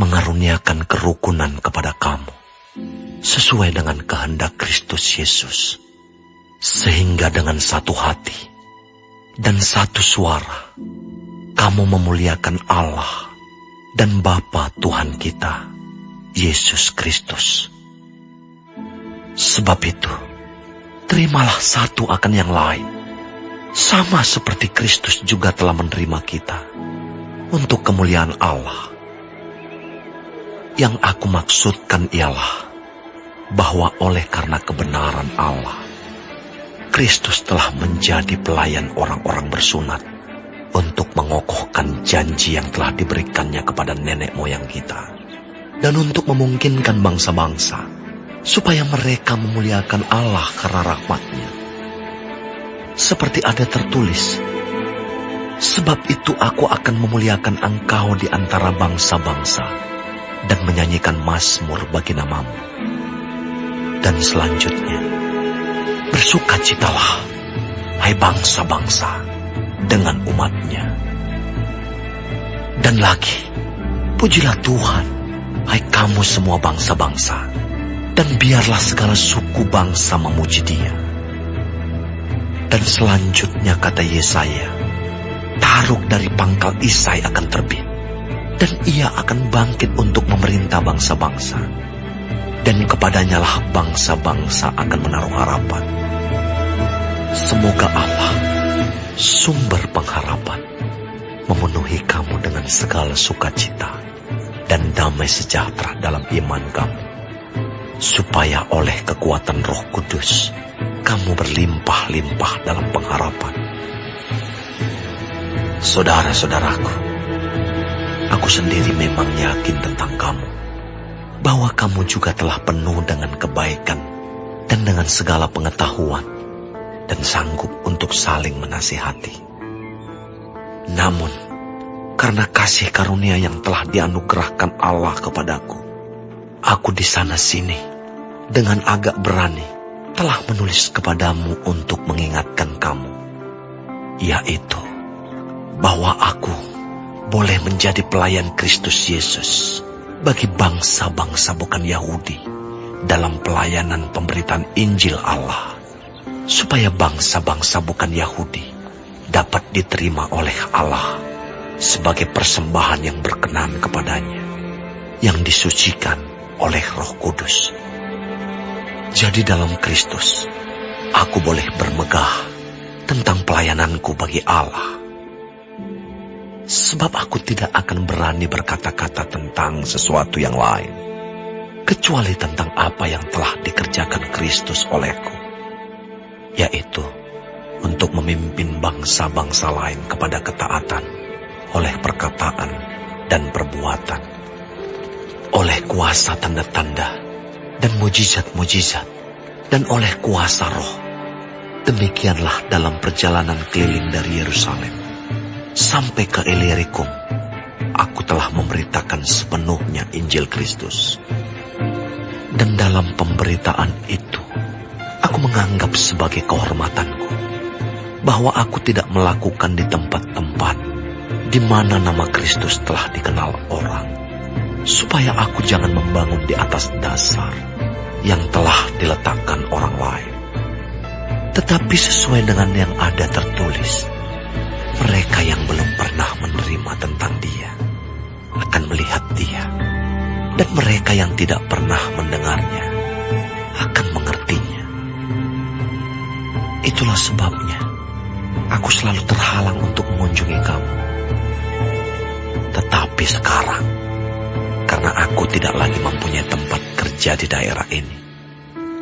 mengaruniakan kerukunan kepada kamu sesuai dengan kehendak Kristus Yesus, sehingga dengan satu hati dan satu suara kamu memuliakan Allah dan Bapa Tuhan kita, Yesus Kristus. Sebab itu, terimalah satu akan yang lain, sama seperti Kristus juga telah menerima kita untuk kemuliaan Allah. Yang aku maksudkan ialah bahwa oleh karena kebenaran Allah, Kristus telah menjadi pelayan orang-orang bersunat untuk mengokohkan janji yang telah diberikannya kepada nenek moyang kita, dan untuk memungkinkan bangsa-bangsa supaya mereka memuliakan Allah karena rahmat-Nya. Seperti ada tertulis, sebab itu aku akan memuliakan engkau di antara bangsa-bangsa dan menyanyikan mazmur bagi namamu. Dan selanjutnya, bersukacitalah, hai bangsa-bangsa, dengan umat-Nya. Dan lagi, pujilah Tuhan, hai kamu semua bangsa-bangsa, dan biarlah segala suku bangsa memuji Dia. Dan selanjutnya kata Yesaya, Taruk dari pangkal Isai akan terbit, dan Ia akan bangkit untuk memerintah bangsa-bangsa. Dan kepadanya lah bangsa-bangsa akan menaruh harapan. Semoga Allah, sumber pengharapan, memenuhi kamu dengan segala sukacita dan damai sejahtera dalam iman kamu, supaya oleh kekuatan Roh Kudus kamu berlimpah-limpah dalam pengharapan. Saudara-saudaraku, aku sendiri memang yakin tentang kamu, bahwa kamu juga telah penuh dengan kebaikan dan dengan segala pengetahuan, dan sanggup untuk saling menasihati. Namun, karena kasih karunia yang telah dianugerahkan Allah kepadaku, aku di sana-sini dengan agak berani telah menulis kepadamu untuk mengingatkan kamu, yaitu bahwa aku boleh menjadi pelayan Kristus Yesus bagi bangsa-bangsa bukan Yahudi dalam pelayanan pemberitaan Injil Allah, supaya bangsa-bangsa bukan Yahudi dapat diterima oleh Allah sebagai persembahan yang berkenan kepadanya, yang disucikan oleh Roh Kudus. Jadi dalam Kristus, aku boleh bermegah tentang pelayananku bagi Allah. Sebab aku tidak akan berani berkata-kata tentang sesuatu yang lain, kecuali tentang apa yang telah dikerjakan Kristus olehku, yaitu untuk memimpin bangsa-bangsa lain kepada ketaatan oleh perkataan dan perbuatan, oleh kuasa tanda-tanda dan mujizat-mujizat, dan oleh kuasa Roh. Demikianlah dalam perjalanan keliling dari Yerusalem sampai ke Illyricum, aku telah memberitakan sepenuhnya Injil Kristus. Dan dalam pemberitaan itu, aku menganggap sebagai kehormatanku bahwa aku tidak melakukan di tempat-tempat di mana nama Kristus telah dikenal orang, supaya aku jangan membangun di atas dasar yang telah diletakkan orang lain, tetapi sesuai dengan yang ada tertulis, mereka yang belum pernah menerima tentang Dia akan melihat Dia, dan mereka yang tidak pernah mendengarnya akan mengertinya. Itulah sebabnya aku selalu terhalang untuk mengunjungi kamu. Tetapi sekarang, karena aku tidak lagi mempunyai tempat kerja di daerah ini,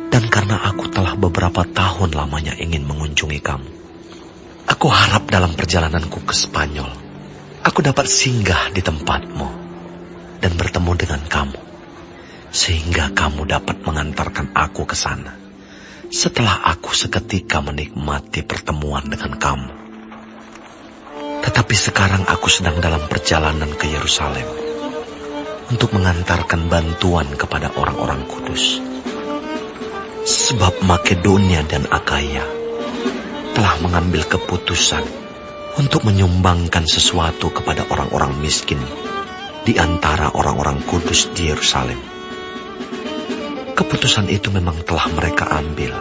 dan karena aku telah beberapa tahun lamanya ingin mengunjungi kamu, aku harap dalam perjalananku ke Spanyol, aku dapat singgah di tempatmu dan bertemu dengan kamu, sehingga kamu dapat mengantarkan aku ke sana setelah aku seketika menikmati pertemuan dengan kamu. Tetapi sekarang aku sedang dalam perjalanan ke Yerusalem untuk mengantarkan bantuan kepada orang-orang kudus. Sebab Makedonia dan Akaya telah mengambil keputusan untuk menyumbangkan sesuatu kepada orang-orang miskin di antara orang-orang kudus di Yerusalem. Keputusan itu memang telah mereka ambil,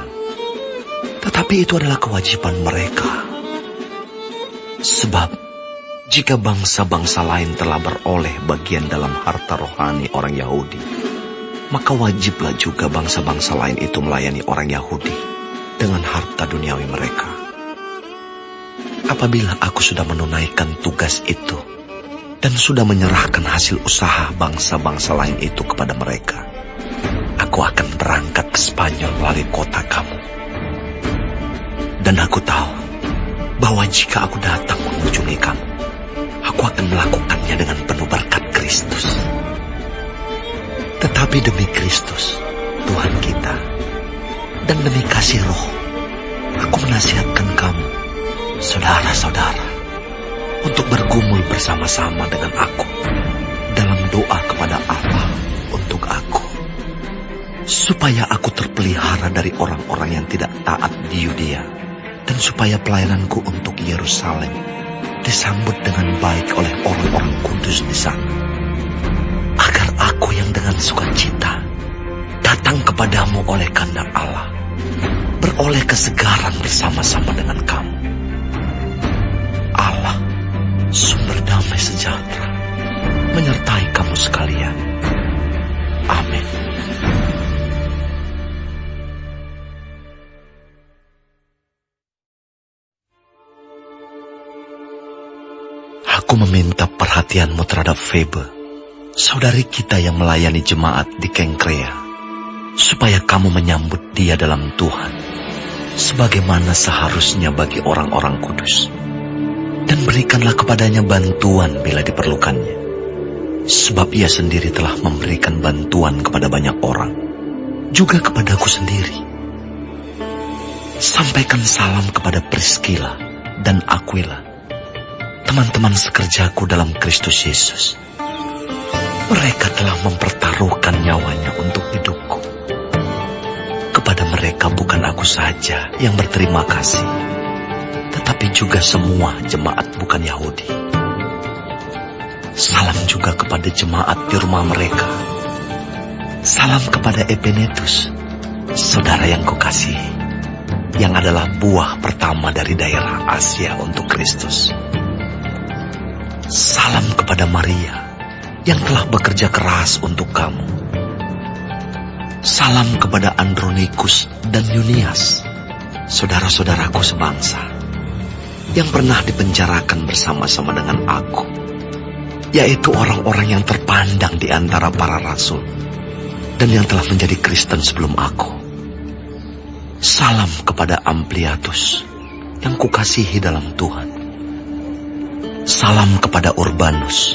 tetapi itu adalah kewajiban mereka. Sebab jika bangsa-bangsa lain telah beroleh bagian dalam harta rohani orang Yahudi, maka wajiblah juga bangsa-bangsa lain itu melayani orang Yahudi dengan harta duniawi mereka. Apabila aku sudah menunaikan tugas itu dan sudah menyerahkan hasil usaha bangsa-bangsa lain itu kepada mereka, aku akan berangkat ke Spanyol melalui kota kamu. Dan aku tahu bahwa jika aku datang mengunjungi kamu, aku akan melakukannya dengan penuh berkat Kristus. Tetapi demi Kristus, Tuhan kita, dan demi kasih Roh, aku menasihatkan kamu, saudara-saudara, untuk bergumul bersama-sama dengan aku dalam doa kepada Allah untuk aku, supaya aku terpelihara dari orang-orang yang tidak taat di Yudea, dan supaya pelayananku untuk Yerusalem disambut dengan baik oleh orang-orang kudus di sana, agar aku yang dengan sukacita datang kepadamu oleh kehendak Allah, beroleh kesegaran bersama-sama dengan kamu. Allah, sumber damai sejahtera, menyertai kamu sekalian. Amin. Aku meminta perhatianmu terhadap Febe, saudari kita yang melayani jemaat di Kengkrea, supaya kamu menyambut dia dalam Tuhan, sebagaimana seharusnya bagi orang-orang kudus. Dan berikanlah kepadanya bantuan bila diperlukannya, sebab ia sendiri telah memberikan bantuan kepada banyak orang, juga kepadaku sendiri. Sampaikan salam kepada Priscilla dan Aquila, teman-teman sekerjaku dalam Kristus Yesus. Mereka telah mempertaruhkan nyawanya untuk hidupku. Kepada mereka bukan aku saja yang berterima kasih, tetapi juga semua jemaat bukan Yahudi. Salam juga kepada jemaat di rumah mereka. Salam kepada Epenetus, saudara yang kukasihi, yang adalah buah pertama dari daerah Asia untuk Kristus. Salam kepada Maria yang telah bekerja keras untuk kamu. Salam kepada Andronikus dan Yunias, saudara-saudaraku sebangsa, yang pernah dipenjarakan bersama-sama dengan aku, yaitu orang-orang yang terpandang di antara para rasul, dan yang telah menjadi Kristen sebelum aku. Salam kepada Ampliatus, yang kukasihi dalam Tuhan. Salam kepada Urbanus,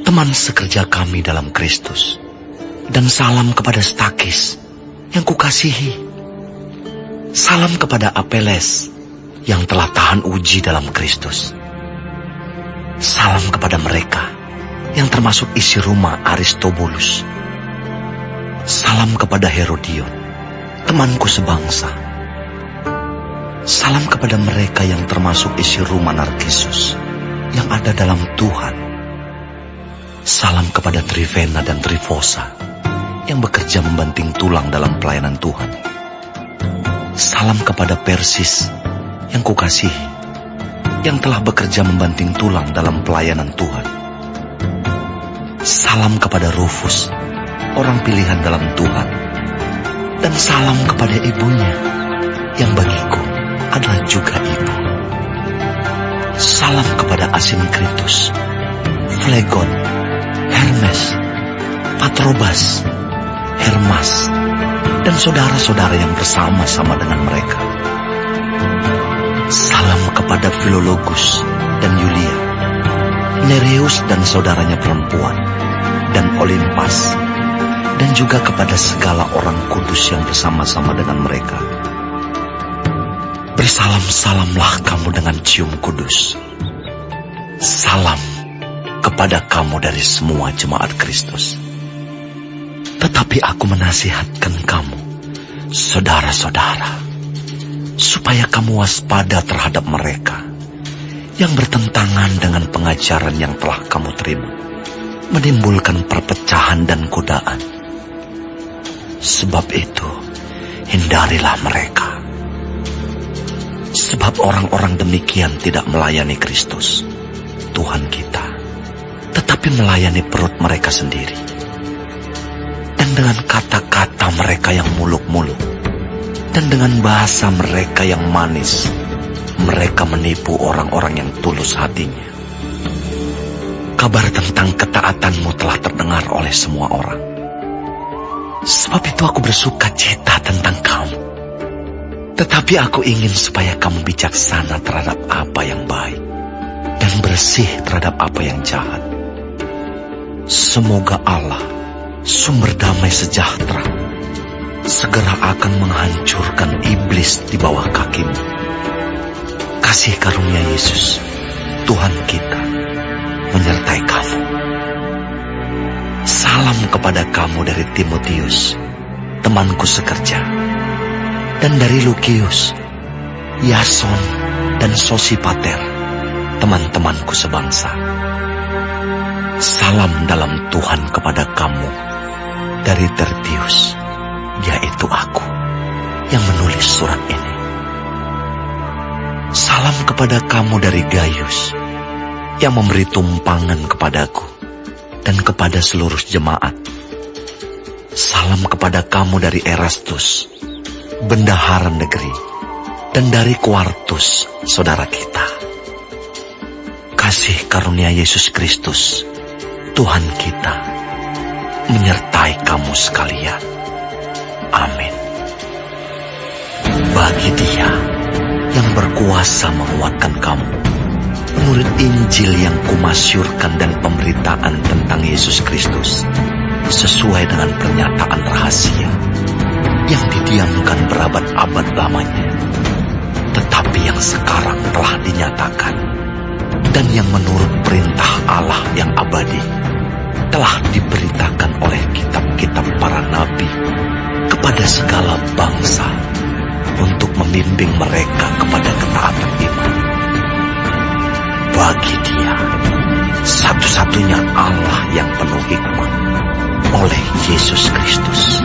teman sekerja kami dalam Kristus. Dan salam kepada Stakis, yang kukasihi. Salam kepada Apeles, yang telah tahan uji dalam Kristus. Salam kepada mereka, yang termasuk isi rumah Aristobulus. Salam kepada Herodion, temanku sebangsa. Salam kepada mereka yang termasuk isi rumah Narkisus, yang ada dalam Tuhan. Salam kepada Trivena dan Trifosa, yang bekerja membanting tulang dalam pelayanan Tuhan. Salam kepada Persis, yang kukasihi, yang telah bekerja membanting tulang dalam pelayanan Tuhan. Salam kepada Rufus, orang pilihan dalam Tuhan. Dan salam kepada ibunya, yang bagiku adalah juga ibu. Salam kepada Asinkritus, Flegon, Hermes, Patrobas, Hermas, dan saudara-saudara yang bersama-sama dengan mereka. Salam kepada Filologus dan Yulia, Nereus dan saudaranya perempuan, dan Olimpas, dan juga kepada segala orang kudus yang bersama-sama dengan mereka. Bersalam-salamlah kamu dengan cium kudus. Salam kepada kamu dari semua jemaat Kristus. Tetapi aku menasihatkan kamu, saudara-saudara, supaya kamu waspada terhadap mereka yang bertentangan dengan pengajaran yang telah kamu terima, menimbulkan perpecahan dan godaan. Sebab itu, hindarilah mereka. Sebab orang-orang demikian tidak melayani Kristus, Tuhan kita, tetapi melayani perut mereka sendiri. Dan dengan kata-kata mereka yang muluk-muluk, dan dengan bahasa mereka yang manis, mereka menipu orang-orang yang tulus hatinya. Kabar tentang ketaatanmu telah terdengar oleh semua orang. Sebab itu aku bersuka cita tentang kamu. Tetapi aku ingin supaya kamu bijaksana terhadap apa yang baik, dan bersih terhadap apa yang jahat. Semoga Allah, sumber damai sejahtera, segera akan menghancurkan iblis di bawah kakimu. Kasih karunia Yesus, Tuhan kita, menyertai kamu. Salam kepada kamu dari Timotius, temanku sekerja, dan dari Lukius, Yason, dan Sosipater, teman-temanku sebangsa. Salam dalam Tuhan kepada kamu dari Tertius, yaitu aku yang menulis surat ini. Salam kepada kamu dari Gaius, yang memberi tumpangan kepadaku dan kepada seluruh jemaat. Salam kepada kamu dari Erastus, bendahara negeri, dan dari Quartus, saudara kita. Kasih karunia Yesus Kristus, Tuhan kita, menyertai kamu sekalian. Amin. Bagi Dia yang berkuasa menguatkan kamu, menurut Injil yang kumasyurkan dan pemberitaan tentang Yesus Kristus, sesuai dengan pernyataan rahasia yang didiamkan berabad-abad lamanya, tetapi yang sekarang telah dinyatakan, dan yang menurut perintah Allah yang abadi telah diberitakan oleh kitab-kitab para nabi kepada segala bangsa, untuk membimbing mereka kepada ketaatan iman. Bagi Dia, satu-satunya Allah yang penuh hikmat, oleh Yesus Kristus,